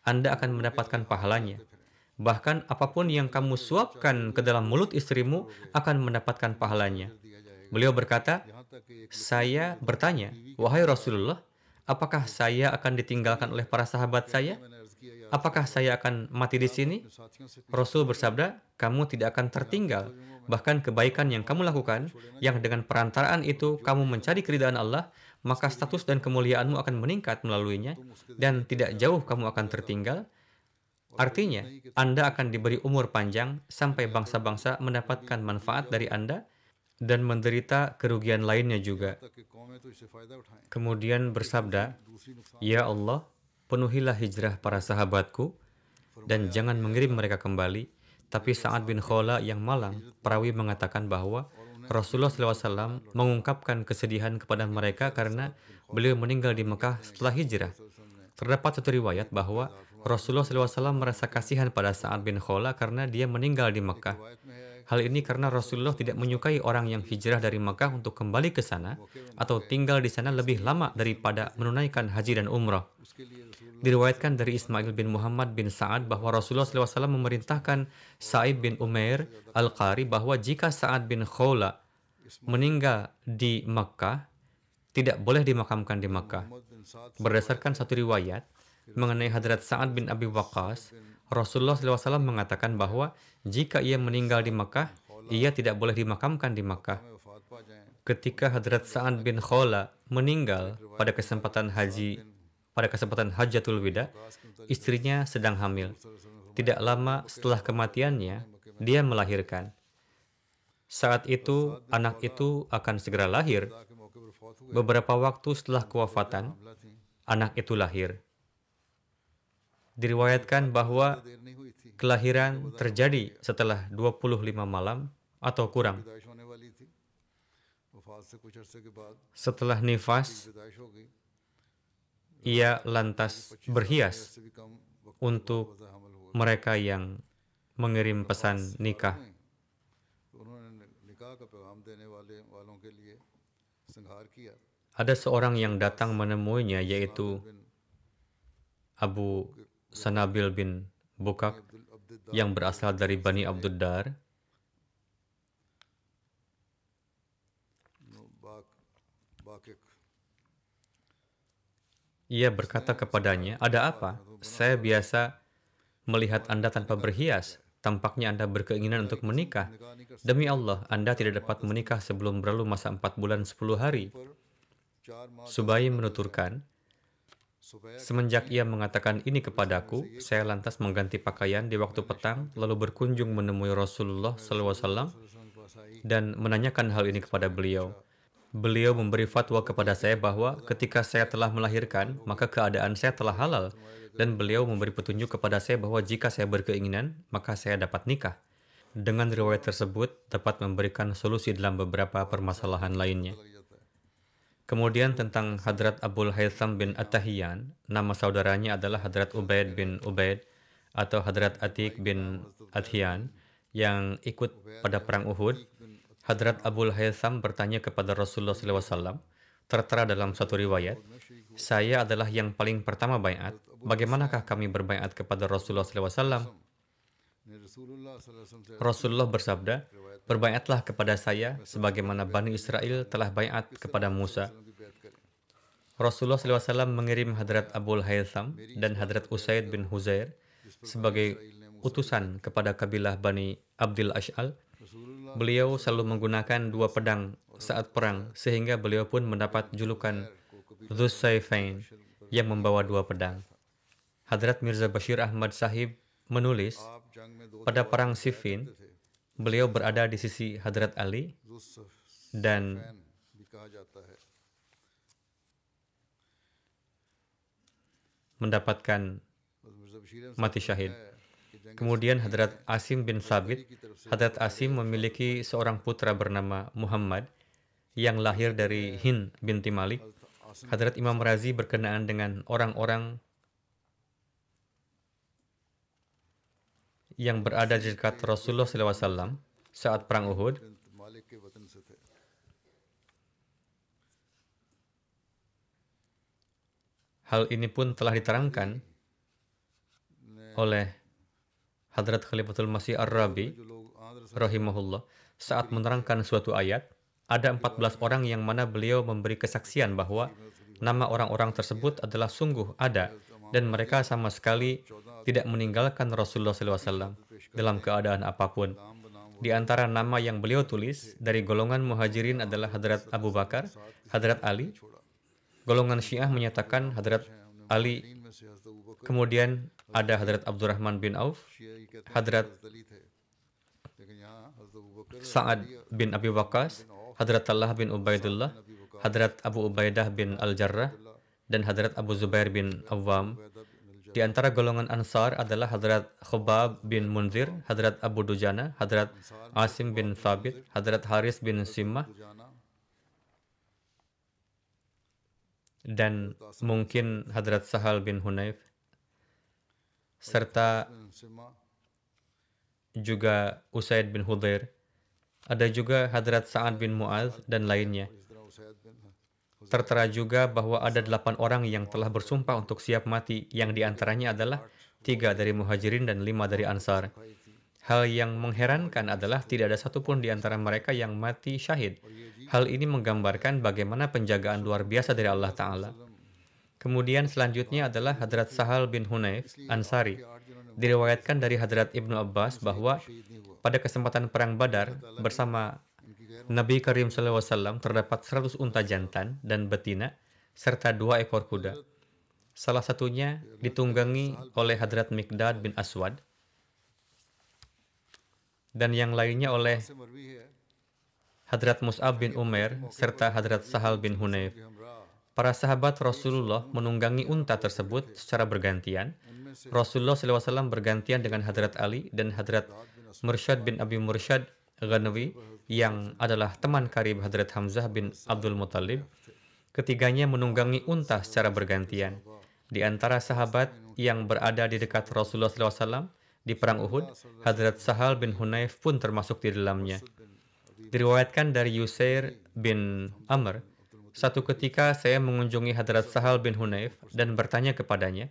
Anda akan mendapatkan pahalanya. Bahkan apapun yang kamu suapkan ke dalam mulut istrimu akan mendapatkan pahalanya. Beliau berkata, saya bertanya, wahai Rasulullah, apakah saya akan ditinggalkan oleh para sahabat saya? Apakah saya akan mati di sini? Rasul bersabda, kamu tidak akan tertinggal. Bahkan kebaikan yang kamu lakukan, yang dengan perantaraan itu kamu mencari keridaan Allah, maka status dan kemuliaanmu akan meningkat melaluinya, dan tidak jauh kamu akan tertinggal. Artinya, Anda akan diberi umur panjang sampai bangsa-bangsa mendapatkan manfaat dari Anda dan menderita kerugian lainnya juga. Kemudian bersabda, Ya Allah, penuhilah hijrah para sahabatku dan jangan mengirim mereka kembali. Tapi Sa'ad bin Khola yang malang, perawi mengatakan bahwa Rasulullah SAW mengungkapkan kesedihan kepada mereka karena beliau meninggal di Mekah setelah hijrah. Terdapat satu riwayat bahwa Rasulullah SAW merasa kasihan pada Sa'ad bin Khola karena dia meninggal di Mekah. Hal ini karena Rasulullah tidak menyukai orang yang hijrah dari Mekah untuk kembali ke sana atau tinggal di sana lebih lama daripada menunaikan haji dan umrah. Diriwayatkan dari Ismail bin Muhammad bin Sa'ad bahwa Rasulullah SAW memerintahkan Sa'ib bin Umair Al-Qari bahwa jika Sa'ad bin Khola meninggal di Mekah, tidak boleh dimakamkan di Mekah. Berdasarkan satu riwayat, mengenai Hadrat Sa'ad bin Abi Waqqas, Rasulullah SAW mengatakan bahwa jika ia meninggal di Makkah, ia tidak boleh dimakamkan di Makkah. वफात पा जाएं Ketika Hadrat Sa'ad bin Khawla meninggal pada kesempatan Hajjatul Wida, istrinya sedang hamil. Tidak lama setelah kematiannya, dia melahirkan. Saat itu, anak itu akan segera lahir. के मौके पर फौत हुए Beberapa waktu setelah kewafatan, हमला थी anak itu lahir. Diriwayatkan bahwa देर नहीं हुई थी kelahiran terjadi setelah 25 malam atau kurang. पैदाइश होने वाली थी वफात से कुछ अरसे के बाद Setelah nifas, पैदाइश हो गई ia lantas berhias इससे भी कम वक्त untuk वजह हमल हुआ mereka yang mengirim pesan nikah. तो उन्होंने निकाह का पैगाम देने वालों के लिए संहार किया Ada seorang yang datang menemuinya, yaitu Abu Sanabil bin Bukak Abdul yang berasal dari Bani Abduddar. बाकिक Ia berkata kepadanya, "Ada apa? Saya biasa melihat Anda tanpa berhias. Tampaknya Anda berkeinginan untuk menikah. Demi Allah, Anda tidak dapat menikah sebelum berlalu masa 4 bulan 10 hari." पर 4 माह Subai menuturkan, सुबह semenjak ia mengatakan ini kepadaku, saya lantas mengganti pakaian di waktu petang, lalu berkunjung menemui Rasulullah SAW के पास आई dan menanyakan hal ini kepada beliau. Beliau memberi fatwa kepada saya bahwa ketika saya telah melahirkan, maka keadaan saya telah halal. Dan beliau memberi petunjuk kepada saya bahwa jika saya berkeinginan, maka saya dapat nikah. Dengan riwayat tersebut, dapat memberikan solusi dalam beberapa permasalahan lainnya. Kemudian tentang Hadrat Abul Haytham bin At-Tahiyan, nama saudaranya adalah Hadrat Ubaid bin Ubaid atau Hadrat Atiq bin Athiyan yang ikut pada perang Uhud. Hadrat Abul Haytham bertanya kepada Rasulullah SAW, tertera dalam satu riwayat, "Saya adalah yang paling pertama baiat. Bagaimanakah kami berbaiat kepada Rasulullah SAW?" ने रसूलुल्लाह सल्लल्लाहु अलैहि वसल्लम से Rasulullah bersabda, "Berbaiatlah kepada saya sebagaimana Bani Israel telah baiat kepada Musa." की बैत करें Rasulullah SAW mengirim Hadrat Abul Haytham dan Hadrat Usaid bin Huzair sebagai utusan kepada kabilah Bani Abdil Ash'al. रसूलुल्लाह Beliau selalu menggunakan 2 pedang saat perang, sehingga beliau pun mendapat julukan Dhus Sayfain yang membawa 2 pedang. Hadrat Mirza Bashir Ahmad Sahib menulis, आप जंग में 2 pada perang Siffin, beliau berada di sisi Hadrat Ali dan fan भी कहा जाता है mendapatkan Mirza Bashir mati syahid. कि जंग Kemudian Hadrat Asim bin Sabit, Hadrat Asim memiliki seorang putra bernama Muhammad yang lahir dari Hind binti Malik. Hadrat Imam Razi berkenaan dengan orang-orang yang berada di dekat Rasulullah SAW saat perang Uhud. मालिक के वतन से थे Hal ini pun telah diterangkan oleh Hadrat Khalifatul Masih Ar-Rabi जो लोग आंध्र से rahimahullah saat menerangkan suatu ayat. Ada 14 orang yang mana beliau memberi kesaksian bahwa nama orang-orang tersebut adalah sungguh ada dan mereka sama sekali tidak meninggalkan Rasulullah SAW dalam keadaan apapun. Di antara nama yang beliau tulis dari golongan muhajirin adalah Hadrat Abu Bakar, Hadrat Ali. Golongan Syiah menyatakan Hadrat Ali. में से हज़रत अबू बकर Kemudian ada Hadrat Abdurrahman bin Auf, शिया ये कहते हैं Hadrat अली थे लेकिन यहाँ हज़रत अबू बकर Sa'ad bin Abi Waqqas, Hadrat Talha bin Ubaidullah, Hadrat Abu Ubaidah bin Al-Jarrah, dan Hadrat Abu Zubair bin Awam. Di antara golongan Ansar adalah Hadrat Khubab bin Munzir, Hadrat Abu Dujana, Hadrat Asim bin Thabit, Hadrat Haris bin Simmah, जाना dan mungkin Hadrat Sahal bin Hunayf, serta सिमा juga Usaid bin Hudair. Ada juga Hadrat Sa'ad bin Mu'adz dan lainnya. इस तरह उसैद बिन Tertera juga bahwa ada 8 orang yang telah bersumpah untuk siap mati, yang diantaranya adalah 3 dari Muhajirin dan 5 dari Ansar. Hal yang mengherankan adalah tidak ada satupun di antara mereka yang mati syahid. Hal ini menggambarkan bagaimana penjagaan luar biasa dari Allah Ta'ala. Kemudian selanjutnya adalah Hadrat Sahal bin Hunayf Ansari. Diriwayatkan dari Hadrat Ibnu Abbas bahwa pada kesempatan Perang Badar bersama Nabi Karim SAW terdapat 100 unta jantan dan betina serta 2 ekor kuda. Salah satunya ditunggangi oleh Hadrat Miqdad bin Aswad dan yang lainnya oleh Hadrat Mus'ab bin Umair serta Hadrat Sahal bin Hunayf. Para sahabat Rasulullah menunggangi unta tersebut secara bergantian. Rasulullah SAW bergantian dengan Hadrat Ali dan Hadrat Mursyad bin Abi Mursyad Ghanwi yang adalah teman karib Hadrat Hamzah bin Abdul Muttalib. Ketiganya menunggangi unta secara bergantian. Di antara sahabat yang berada di dekat Rasulullah SAW di Perang Uhud, Hadrat Sahal bin Hunayf pun termasuk di dalamnya. Diriwayatkan dari Yusair bin Amr, satu ketika saya mengunjungi Hadrat Sahal bin Hunayf dan bertanya kepadanya,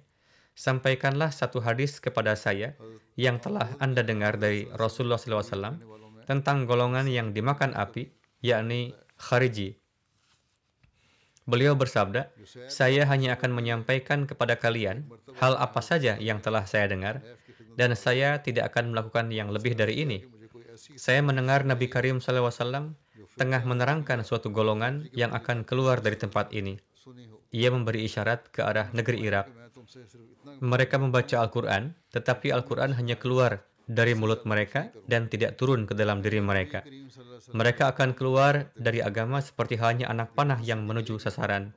"Sampaikanlah satu hadis kepada saya yang telah Anda dengar dari Rasulullah SAW tentang golongan yang dimakan api, yakni Khariji." Beliau bersabda, "Saya hanya akan menyampaikan kepada kalian hal apa saja yang telah saya dengar, dan saya tidak akan melakukan yang lebih dari ini. Saya mendengar Nabi Karim SAW tengah menerangkan suatu golongan yang akan keluar dari tempat ini. Ia memberi isyarat ke arah negeri Irak. Mereka membaca Al-Quran, tetapi Al-Quran hanya keluar dari mulut mereka dan tidak turun ke dalam diri mereka. Mereka akan keluar dari agama seperti halnya anak panah yang menuju sasaran."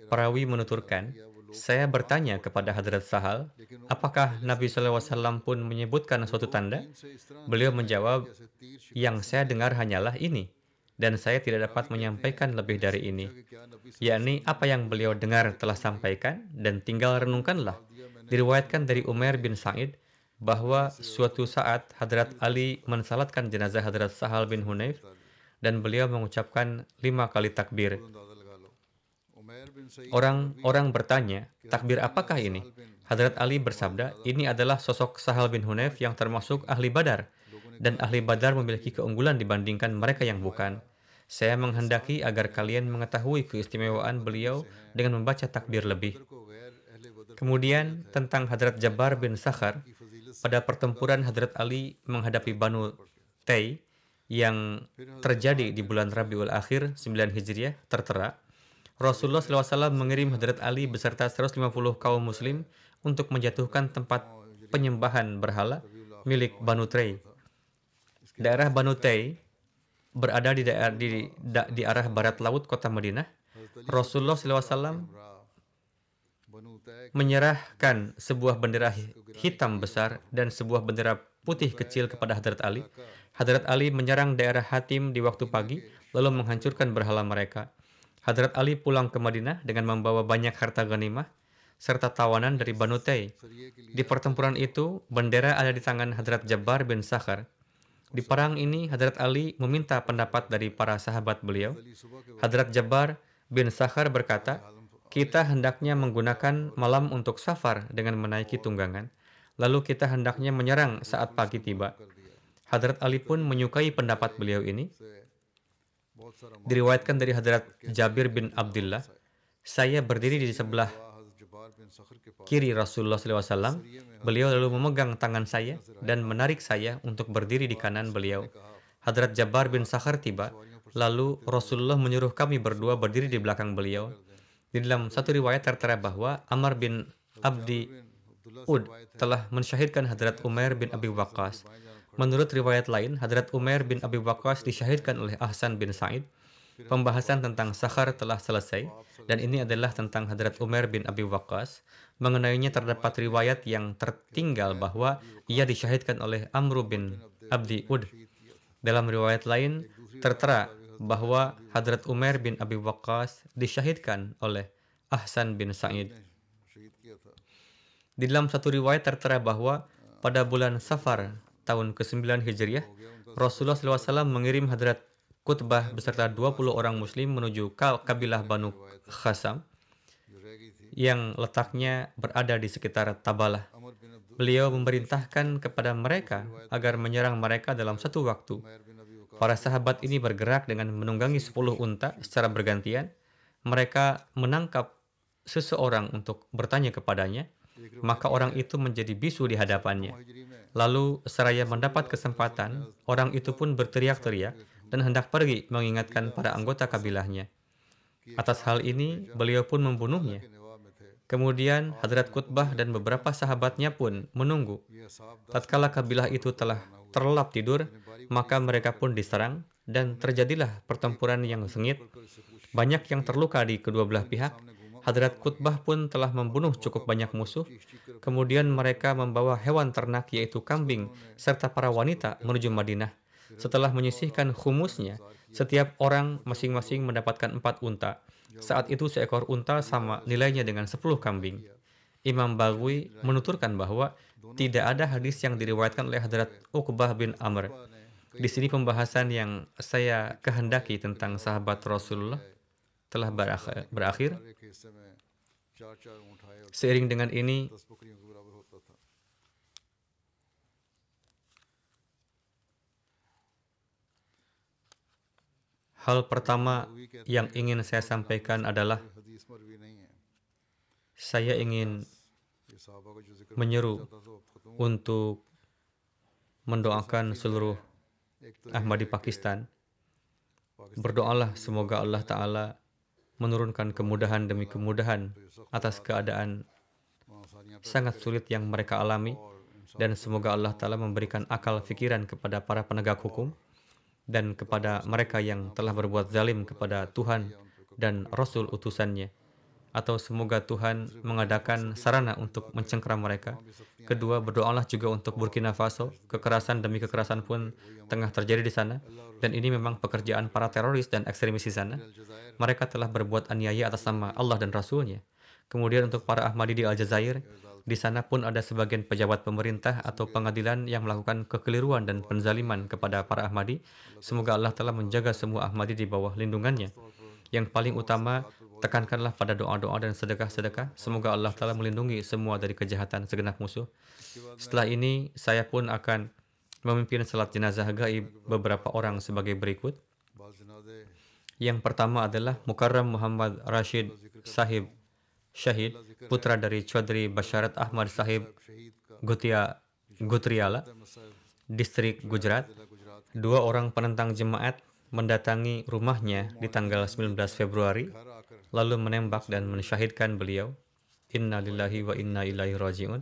Perawi menuturkan, "Saya bertanya kepada Hadrat Sahal, apakah Nabi SAW pun menyebutkan suatu tanda?" Beliau menjawab, "Yang saya dengar hanyalah ini, dan saya tidak dapat menyampaikan lebih dari ini." Yakni apa yang beliau dengar telah sampaikan dan tinggal renungkanlah. Diriwayatkan dari Umair bin Sa'id bahwa suatu saat Hadrat Ali mensalatkan jenazah Hadrat Sahal bin Hunayf dan beliau mengucapkan 5 kali takbir. Orang-orang bertanya, "Takbir apakah ini?" Hadrat Ali bersabda, "Ini adalah sosok Sahal bin Hunayf yang termasuk ahli Badar, dan ahli Badar memiliki keunggulan dibandingkan mereka yang bukan. Saya menghendaki agar kalian mengetahui keistimewaan beliau dengan membaca takbir lebih." Kemudian tentang Hadrat Jabbar bin Sakhar, pada pertempuran Hadrat Ali menghadapi Banu Tay yang terjadi di bulan Rabiul Akhir 9 Hijriah tertera, Rasulullah SAW mengirim Hadrat Ali beserta 150 kaum muslim untuk menjatuhkan tempat penyembahan berhala milik Banu Tay. Daerah Banu Tay berada di arah barat laut kota Madinah. Rasulullah SAW menyerahkan sebuah bendera hitam besar dan sebuah bendera putih kecil kepada Hadrat Ali. Hadrat Ali menyerang daerah Hatim di waktu pagi, lalu menghancurkan berhala mereka. Hadrat Ali pulang ke Madinah dengan membawa banyak harta ghanimah serta tawanan dari Banu Tay. Di pertempuran itu, bendera ada di tangan Hadrat Jabbar bin Sakhar. Di perang ini, Hadrat Ali meminta pendapat dari para sahabat beliau. Hadrat Jabbar bin Sakhar berkata, "Kita hendaknya menggunakan malam untuk safar dengan menaiki tunggangan. Lalu kita hendaknya menyerang saat pagi tiba." Hadrat Ali pun menyukai pendapat beliau ini. Diriwayatkan dari Hadrat Jabir bin Abdullah, "Saya berdiri di sebelah kiri Rasulullah SAW. Beliau lalu memegang tangan saya dan menarik saya untuk berdiri di kanan beliau. Hadrat Jabbar bin Sakhar tiba, lalu Rasulullah menyuruh kami berdua berdiri di belakang beliau. Di dalam satu riwayat tertera bahwa Amr bin Abdi Ud telah mensyahidkan Hadrat Umair bin Abi Waqqas. Menurut riwayat lain, Hadrat Umair bin Abi Waqqas disyahidkan oleh Ahsan bin Sa'id. Pembahasan tentang Sakhar telah selesai, dan ini adalah tentang Hadrat Umair bin Abi Waqqas. Mengenainya terdapat riwayat yang tertinggal bahwa ia disyahidkan oleh Amr bin Abdi Ud. Dalam riwayat lain tertera bahwa Hadrat Umair bin Abi Waqqas disyahidkan oleh Ahsan bin Sa'id. Di dalam satu riwayat tertera bahwa pada bulan Safar tahun ke-9 Hijriah, Rasulullah SAW mengirim Hadrat Qutbah beserta 20 orang muslim menuju kabilah Banu Khasam yang letaknya berada di sekitar Tabalah. Beliau memerintahkan kepada mereka agar menyerang mereka dalam satu waktu. Para sahabat ini bergerak dengan menunggangi 10 unta secara bergantian. Mereka menangkap seseorang untuk bertanya kepadanya, maka orang itu menjadi bisu di hadapannya. हिजरी में Lalu seraya mendapat kesempatan, orang itu pun berteriak-teriak dan hendak pergi mengingatkan para anggota kabilahnya. Atas hal ini, beliau pun membunuhnya. के निवाब में थे। Kemudian Hadrat Qutbah dan beberapa sahabatnya pun menunggu. ये साहब Tatkala kabilah itu telah terlelap tidur, maka mereka pun diserang dan terjadilah pertempuran yang sengit. Banyak yang terluka di kedua belah pihak. Hadrat Qutbah pun telah membunuh cukup banyak musuh. Kemudian mereka membawa hewan ternak yaitu kambing serta para wanita menuju Madinah. Setelah menyisihkan khumusnya, setiap orang masing-masing mendapatkan 4 unta. Saat itu seekor unta sama nilainya dengan 10 kambing. Imam Baghawi menuturkan bahwa tidak ada hadis yang diriwayatkan oleh Hadrat Uqbah bin Amr. Di sini pembahasan yang saya kehendaki tentang sahabat Rasulullah telah berakhir. एक हिस्से में 4 ऊँट आए और Seiring dengan ini, 10 बकरियों के बराबर होता था। hal pertama yang ingin saya sampaikan adalah हदीस पर भी नहीं है। saya ingin ये साहबा को जो जिक्र menyeru था तो खत्म untuk mendoakan seluruh एक तो Ahmadi Pakistan. Berdoalah semoga Allah Ta'ala menurunkan kemudahan demi kemudahan atas keadaan वहाँ सारियाँ sangat sulit yang mereka alami, dan semoga Allah Ta'ala memberikan akal fikiran kepada para penegak hukum dan kepada mereka yang telah berbuat zalim kepada Tuhan dan Rasul utusannya. Atau semoga Tuhan mengadakan sarana untuk mencengkeram mereka. Kedua, berdoalah juga untuk Burkina Faso. Kekerasan demi kekerasan pun tengah terjadi di sana, dan ini memang pekerjaan para teroris dan ekstremis di sana. Mereka telah berbuat aniaya atas nama Allah dan Rasulnya. Kemudian untuk para Ahmadi di Aljazair, di sana pun ada sebagian pejabat pemerintah atau pengadilan yang melakukan kekeliruan dan penzaliman kepada para Ahmadi. Semoga Allah telah menjaga semua Ahmadi di bawah lindungannya. Yang paling utama, tekankanlah pada doa-doa dan sedekah-sedekah. Semoga Allah telah melindungi semua dari kejahatan segenap musuh. Setelah ini, saya pun akan memimpin salat jenazah gaib beberapa orang sebagai berikut. बाल जनाजे Yang pertama adalah Mukarram Muhammad Rashid Sahib Syahid, putra dari Chaudhry Basharat Ahmad Sahib Gutriala, distrik Gujarat. 2 orang penentang jemaat mendatangi rumahnya di tanggal 19 Februari, lalu menembak dan mensyahidkan beliau. Inna lillahi wa inna ilaihi raji'un.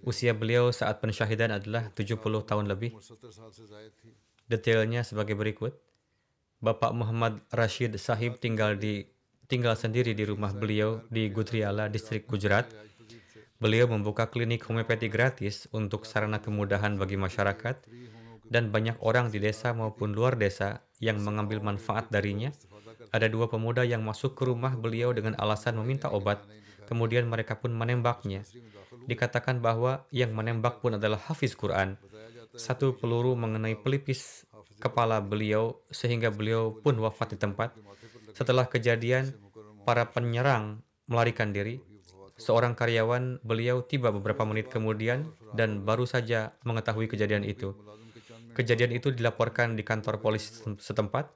Usia beliau saat pensyahidan adalah 70 tahun lebih. 70 साल से जायद थी। Detailnya sebagai berikut. Bapak Muhammad Rashid Sahib tinggal sendiri di rumah beliau di Gutriala, distrik Gujarat. Beliau membuka klinik homeopati gratis untuk sarana kemudahan bagi masyarakat, dan banyak orang di desa maupun luar desa yang mengambil manfaat darinya. Ada 2 pemuda yang masuk ke rumah beliau dengan alasan meminta obat, kemudian mereka pun menembaknya. Dikatakan bahwa yang menembak pun adalah hafiz Quran. 1 peluru mengenai pelipis kepala beliau sehingga beliau pun wafat di tempat. Setelah kejadian, para penyerang melarikan diri. Seorang karyawan beliau tiba beberapa menit kemudian dan baru saja mengetahui kejadian itu. Kejadian itu dilaporkan di kantor polisi setempat.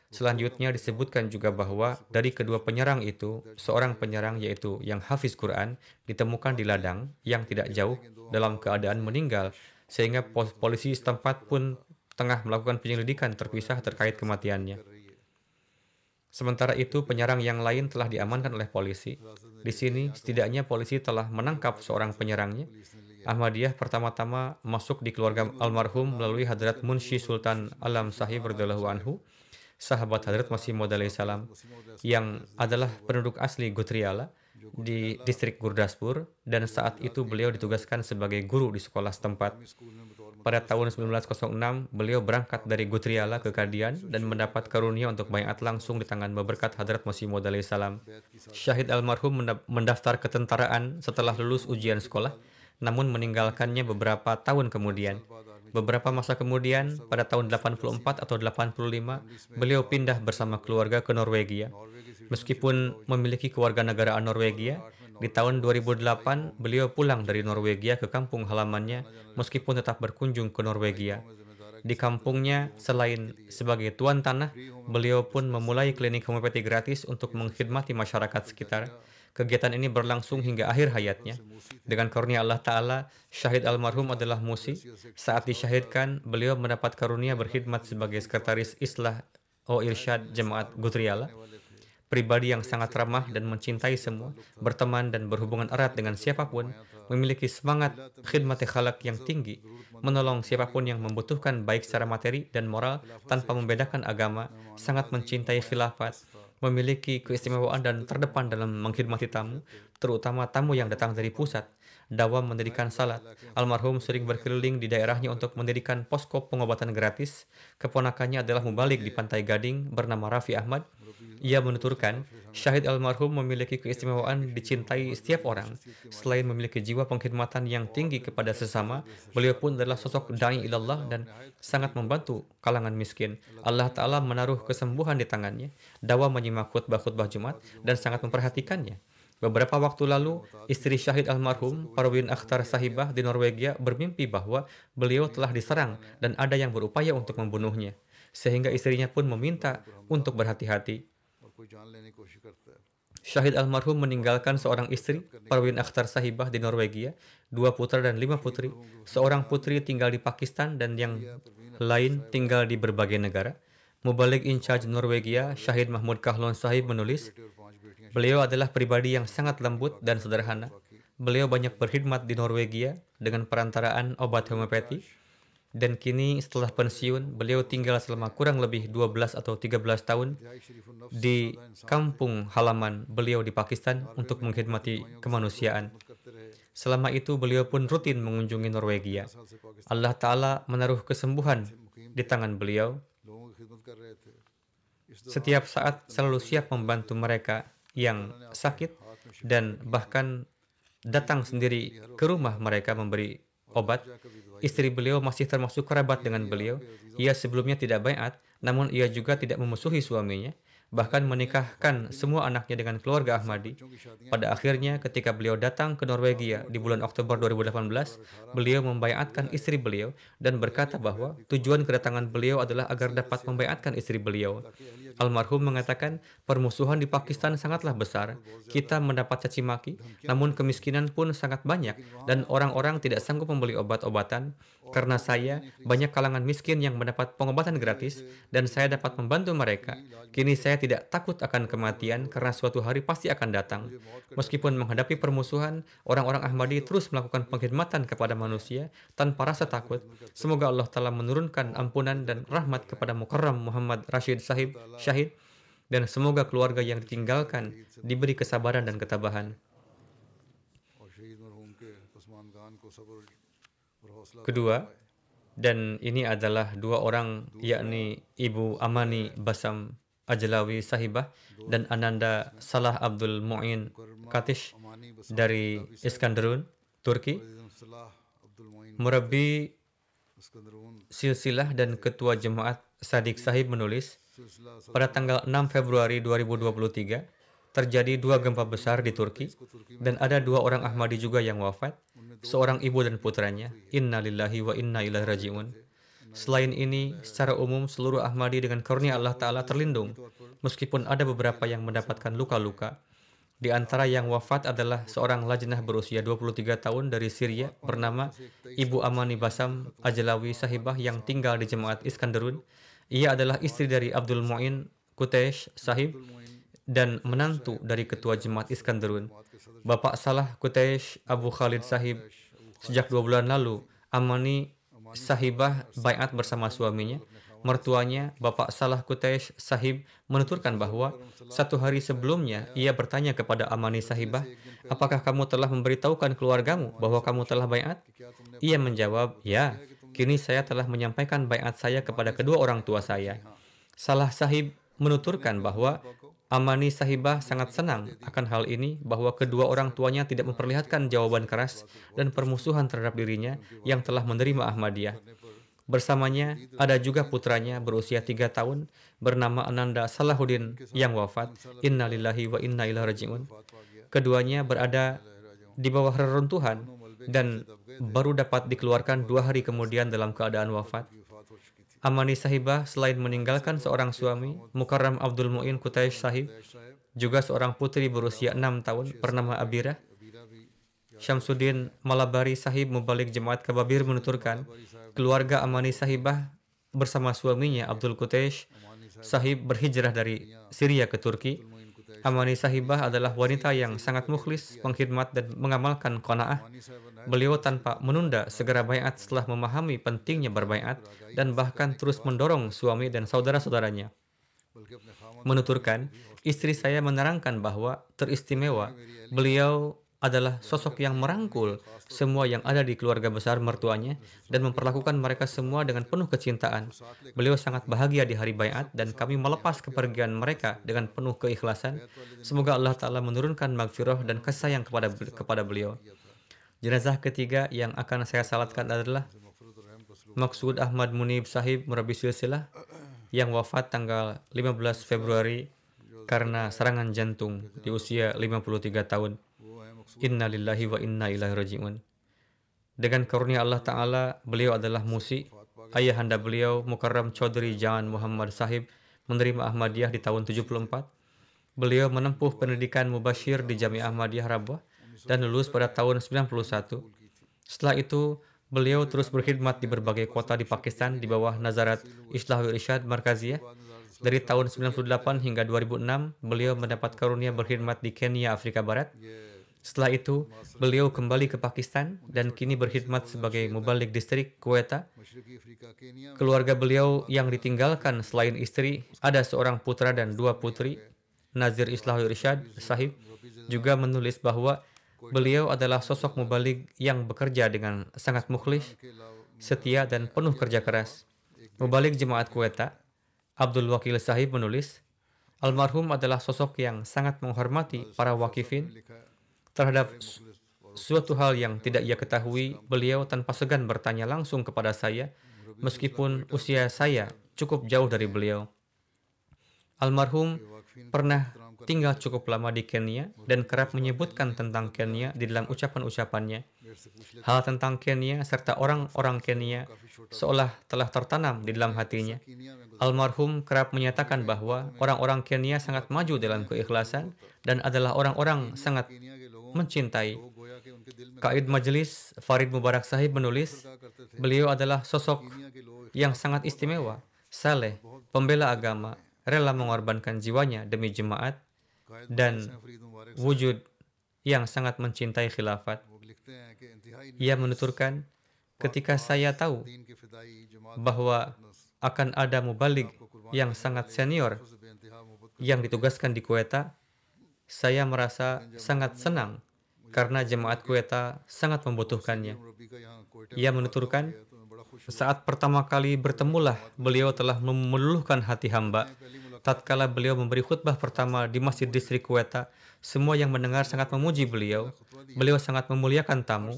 Selanjutnya disebutkan juga bahwa dari kedua penyerang itu, seorang penyerang yaitu yang hafiz Quran ditemukan di ladang yang tidak jauh dalam keadaan meninggal, sehingga polisi setempat pun tengah melakukan penyelidikan terpisah terkait kematiannya. Sementara itu, penyerang yang lain telah diamankan oleh polisi. Di sini, setidaknya polisi telah menangkap seorang penyerangnya. Ahmadiyah pertama-tama masuk di keluarga almarhum melalui Hadrat Munshi Sultan Alam Sahib radhiyallahu anhu, sahabat Hadrat Masih Maud alaihi salam, yang adalah penduduk asli Gutriala di distrik Gurdaspur, dan saat itu beliau ditugaskan sebagai guru di sekolah setempat. Pada tahun 1906, beliau berangkat dari Gutriala ke Kadian dan mendapat karunia untuk baiat langsung di tangan berkat Hadrat Masih Maud alaihi salam. Syahid almarhum mendaftar ketentaraan setelah lulus ujian sekolah, namun meninggalkannya beberapa tahun kemudian. Beberapa masa kemudian, pada tahun 84 atau 85, beliau pindah bersama keluarga ke Norwegia. Meskipun memiliki kewarganegaraan Norwegia, di tahun 2008 beliau pulang dari Norwegia ke kampung halamannya, meskipun tetap berkunjung ke Norwegia. Di kampungnya, selain sebagai tuan tanah, beliau pun memulai klinik homeopati gratis untuk mengkhidmati masyarakat sekitar. Kegiatan ini berlangsung hingga akhir hayatnya. Dengan karunia Allah Ta'ala, Syahid almarhum adalah musi. Saat disyahidkan, beliau mendapat karunia berkhidmat sebagai sekretaris Islah Irsyad Jemaat Gudriala. Pribadi yang sangat ramah dan mencintai semua, berteman dan berhubungan erat dengan siapapun, memiliki semangat khidmat khalaq yang tinggi, menolong siapapun yang membutuhkan baik secara materi dan moral tanpa membedakan agama, sangat mencintai khilafat, memiliki keistimewaan dan terdepan dalam mengkhidmati tamu, terutama tamu yang datang dari pusat. Dawam mendirikan salat. Almarhum sering berkeliling di daerahnya untuk mendirikan posko pengobatan gratis. Keponakannya adalah mubalik di Pantai Gading bernama Raffi Ahmad. Ia menuturkan, Syahid almarhum memiliki keistimewaan dicintai setiap orang. Selain memiliki jiwa pengkhidmatan yang tinggi kepada sesama, beliau pun adalah sosok da'i ilallah dan sangat membantu kalangan miskin. Allah Ta'ala menaruh kesembuhan di tangannya. Dawam menyimak khutbah-khutbah Jumat dan sangat memperhatikannya. Beberapa waktu lalu, istri Syahid almarhum, Parwin Akhtar Sahibah di Norwegia bermimpi bahwa beliau telah diserang dan ada yang berupaya untuk membunuhnya. Sehingga istrinya pun meminta untuk berhati-hati. Syahid almarhum meninggalkan seorang istri, Parwin Akhtar Sahibah di Norwegia, 2 putra dan 5 putri. Seorang putri tinggal di Pakistan dan yang lain tinggal di berbagai negara. Mubalik in charge Norwegia, Syahid Mahmud Kahlon Sahib menulis, beliau adalah pribadi yang sangat lembut dan sederhana. Beliau banyak berkhidmat di Norwegia dengan perantaraan obat homeopati. Dan kini setelah pensiun, beliau tinggal selama kurang lebih 12 atau 13 tahun di kampung halaman beliau di Pakistan untuk mengkhidmati kemanusiaan. Selama itu beliau pun rutin mengunjungi Norwegia. Allah Ta'ala menaruh kesembuhan di tangan beliau. Setiap saat selalu siap membantu mereka yang sakit dan bahkan datang sendiri ke rumah mereka memberi obat. Istri beliau masih termasuk kerabat dengan beliau. Ia sebelumnya tidak baiat, namun ia juga tidak memusuhi suaminya, bahkan menikahkan semua anaknya dengan keluarga Ahmadi. Pada akhirnya, ketika beliau datang ke Norwegia di bulan Oktober 2018, beliau membaiatkan istri beliau dan berkata bahwa tujuan kedatangan beliau adalah agar dapat membaiatkan istri beliau. Almarhum mengatakan, permusuhan di Pakistan sangatlah besar. Kita mendapat caci maki, namun kemiskinan pun sangat banyak dan orang-orang tidak sanggup membeli obat-obatan. Karena saya, banyak kalangan miskin yang mendapat pengobatan gratis dan saya dapat membantu mereka. Kini saya tidak takut akan kematian karena suatu hari pasti akan datang. Meskipun menghadapi permusuhan, orang-orang Ahmadi terus melakukan pengkhidmatan kepada manusia tanpa rasa takut. Semoga Allah Ta'ala menurunkan ampunan dan rahmat kepada Mukarram Muhammad Rashid Sahib Syahid, dan semoga keluarga yang ditinggalkan diberi kesabaran dan ketabahan. Kedua, dan ini adalah 2 orang, yakni Ibu Amani Basam Ajlawi Sahibah dan Ananda Salah Abdul Mu'in Katish dari Iskandarun, Turki. Murabbi Silsilah dan Ketua Jemaat Sadiq Sahib menulis, pada tanggal 6 Februari 2023, terjadi 2 gempa besar di Turki dan ada 2 orang Ahmadi juga yang wafat, seorang ibu dan putranya. Inna lillahi wa inna ilaihi raji'un. Selain ini, secara umum seluruh Ahmadi dengan karunia Allah Ta'ala terlindung, meskipun ada beberapa yang mendapatkan luka-luka. Di antara yang wafat adalah seorang lajnah berusia 23 tahun dari Syria bernama Ibu Amani Basam Ajlawi Sahibah yang tinggal di Jemaat Iskandarun. Ia adalah istri dari Abdul Mu'in Kutesh Sahib dan menantu dari Ketua Jemaat Iskandarun. Bapak Salah Kutesh Abu Khalid Sahib. Sejak 2 bulan lalu, Amani Sahibah baiat bersama suaminya. Mertuanya, Bapak Salah Kutesh Sahib, menuturkan bahwa 1 hari sebelumnya ia bertanya kepada Amani Sahibah, apakah kamu telah memberitahukan keluargamu bahwa kamu telah baiat? Ia menjawab, ya, kini saya telah menyampaikan baiat saya kepada kedua orang tua saya. Salah Sahib menuturkan bahwa Amani Sahibah sangat senang akan hal ini, bahwa kedua orang tuanya tidak memperlihatkan jawaban keras dan permusuhan terhadap dirinya yang telah menerima Ahmadiyah. Bersamanya ada juga putranya berusia 3 tahun bernama Ananda Salahuddin yang wafat. Inna lillahi wa inna ilaihi raji'un. Keduanya berada di bawah reruntuhan dan baru dapat dikeluarkan 2 hari kemudian dalam keadaan wafat. Amani Sahibah selain meninggalkan seorang suami, Mukarram Abdul Mu'in Qutaish Sahib, juga seorang putri berusia 6 tahun bernama Abira. Syamsuddin Malabari Sahib Mubalik Jemaat Kababir menuturkan, keluarga Amani Sahibah bersama suaminya Abdul Qutaish Sahib berhijrah dari Syria ke Turki. Amani Sahibah adalah wanita yang sangat mukhlis, pengkhidmat dan mengamalkan qanaah. Beliau tanpa menunda segera baiat setelah memahami pentingnya berbaiat dan bahkan terus mendorong suami dan saudara-saudaranya. Menuturkan, istri saya menerangkan bahwa teristimewa beliau adalah sosok yang merangkul semua yang ada di keluarga besar mertuanya dan memperlakukan mereka semua dengan penuh kecintaan. Beliau sangat bahagia di hari baiat dan kami melepas kepergian mereka dengan penuh keikhlasan. Semoga Allah Ta'ala menurunkan maghfirah dan kasih sayang kepada beliau. Jenazah ketiga yang akan saya salatkan adalah Maksud Ahmad Munib Sahib Murabi Silsilah yang wafat tanggal 15 Februari karena serangan jantung di usia 53 tahun. Inna lillahi wa inna ilaihi raji'un. Dengan karunia Allah Ta'ala, beliau adalah musi. Ayahanda beliau, Mukarram Chaudhry Jan Muhammad Sahib, menerima Ahmadiyah di tahun 74. Beliau menempuh pendidikan Mubashir di Jami'ah Ahmadiyah Rabwah dan lulus pada tahun 91. Setelah itu, beliau terus berkhidmat di berbagai kota di Pakistan di bawah nazarat Islahul Irsyad Markaziyah. Dari tahun 98 hingga 2006, beliau mendapat karunia berkhidmat di Kenya, Afrika Barat. Setelah itu, beliau kembali ke Pakistan dan kini berkhidmat sebagai mubalik distrik Quetta. Keluarga beliau yang ditinggalkan selain istri, ada seorang putra dan 2 putri. Nazir Islahul Irsyad Sahib juga menulis bahwa beliau adalah sosok mubalik yang bekerja dengan sangat mukhlis, setia dan penuh kerja keras. Mubalik Jemaat Quetta, Abdul Wakil Sahib menulis, almarhum adalah sosok yang sangat menghormati para wakifin. Terhadap suatu hal yang tidak ia ketahui, beliau tanpa segan bertanya langsung kepada saya, meskipun usia saya cukup jauh dari beliau. Almarhum pernah tinggal cukup lama di Kenya dan kerap menyebutkan tentang Kenya di dalam ucapan-ucapannya. Hal tentang Kenya serta orang-orang Kenya seolah telah tertanam di dalam hatinya. Almarhum kerap menyatakan bahwa orang-orang Kenya sangat maju dalam keikhlasan dan adalah orang-orang sangat mencintai. Kaid Majelis Farid Mubarak Sahib menulis, beliau adalah sosok yang sangat istimewa, saleh, pembela agama, rela mengorbankan jiwanya demi jemaat, dan wujud yang sangat mencintai khilafat. Ia menuturkan, ketika saya tahu bahwa akan ada mubalik yang sangat senior yang ditugaskan di Quetta, saya merasa sangat senang karena jemaat Quetta sangat membutuhkannya. Ia menuturkan, saat pertama kali bertemulah beliau telah meluluhkan hati hamba. Tatkala beliau memberi khutbah pertama di Masjid Distrik Quetta, semua yang mendengar sangat memuji beliau. Beliau sangat memuliakan tamu.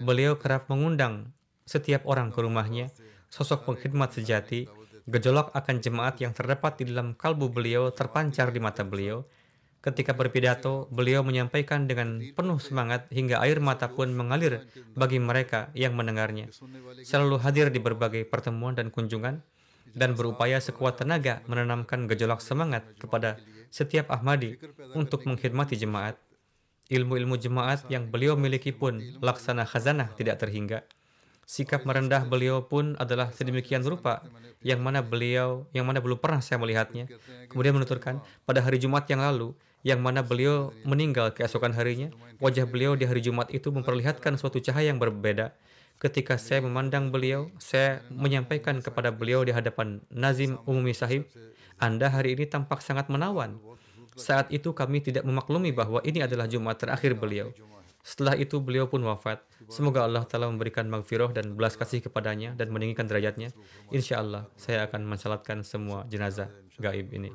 Beliau kerap mengundang setiap orang ke rumahnya. Sosok pengkhidmat sejati, gejolak akan jemaat yang terdapat di dalam kalbu beliau terpancar di mata beliau. Ketika berpidato, beliau menyampaikan dengan penuh semangat hingga air mata pun mengalir bagi mereka yang mendengarnya. Selalu hadir di berbagai pertemuan dan kunjungan dan berupaya sekuat tenaga menanamkan gejolak semangat kepada setiap Ahmadi untuk mengkhidmati jemaat. Ilmu-ilmu jemaat yang beliau miliki pun laksana khazanah tidak terhingga. Sikap merendah beliau pun adalah sedemikian rupa yang mana belum pernah saya melihatnya. Kemudian menuturkan, pada hari Jumat yang lalu, yang mana beliau meninggal keesokan harinya, wajah beliau di hari Jumat itu memperlihatkan suatu cahaya yang berbeda. Ketika saya memandang beliau, saya menyampaikan kepada beliau di hadapan Nazim Umumi Sahib, Anda hari ini tampak sangat menawan. Saat itu kami tidak memaklumi bahwa ini adalah Jumat terakhir beliau. Setelah itu beliau pun wafat. Semoga Allah Ta'ala memberikan maghfirah dan belas kasih kepadanya dan meninggikan derajatnya. Insya Allah, saya akan mensalatkan semua jenazah gaib ini.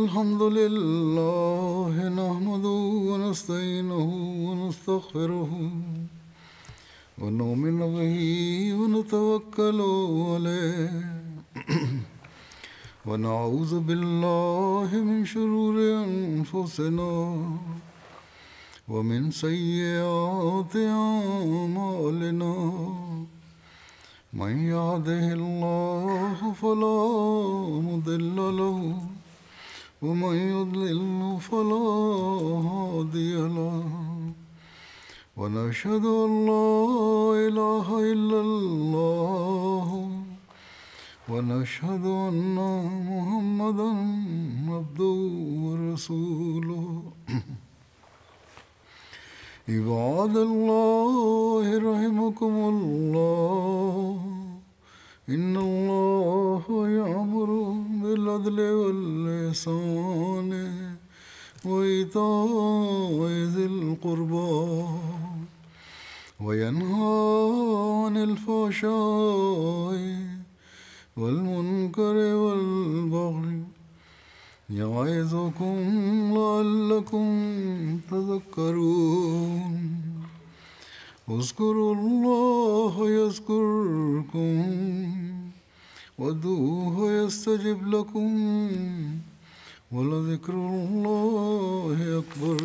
الحمد لله نحمده ونستعينه ونستغفره ونؤمن به ونتوكل عليه ونعوذ بالله من شرور أنفسنا ومن سيئات أعمالنا من يهده الله فلا مضل له ومن يضلل فلا هادي له ونشهد أن لا إله إلا الله ونشهد أن محمدا عبده ورسوله عباد الله رحمكم الله إن الله يأمر بالعدل والإحسان وإيتاء ذي القربى وينهى عن الفحشاء والمنكر والبغي يعظكم لعلكم تذكرون اذكروا الله يذكركم وادعوه يستجب لكم ولذكر الله أكبر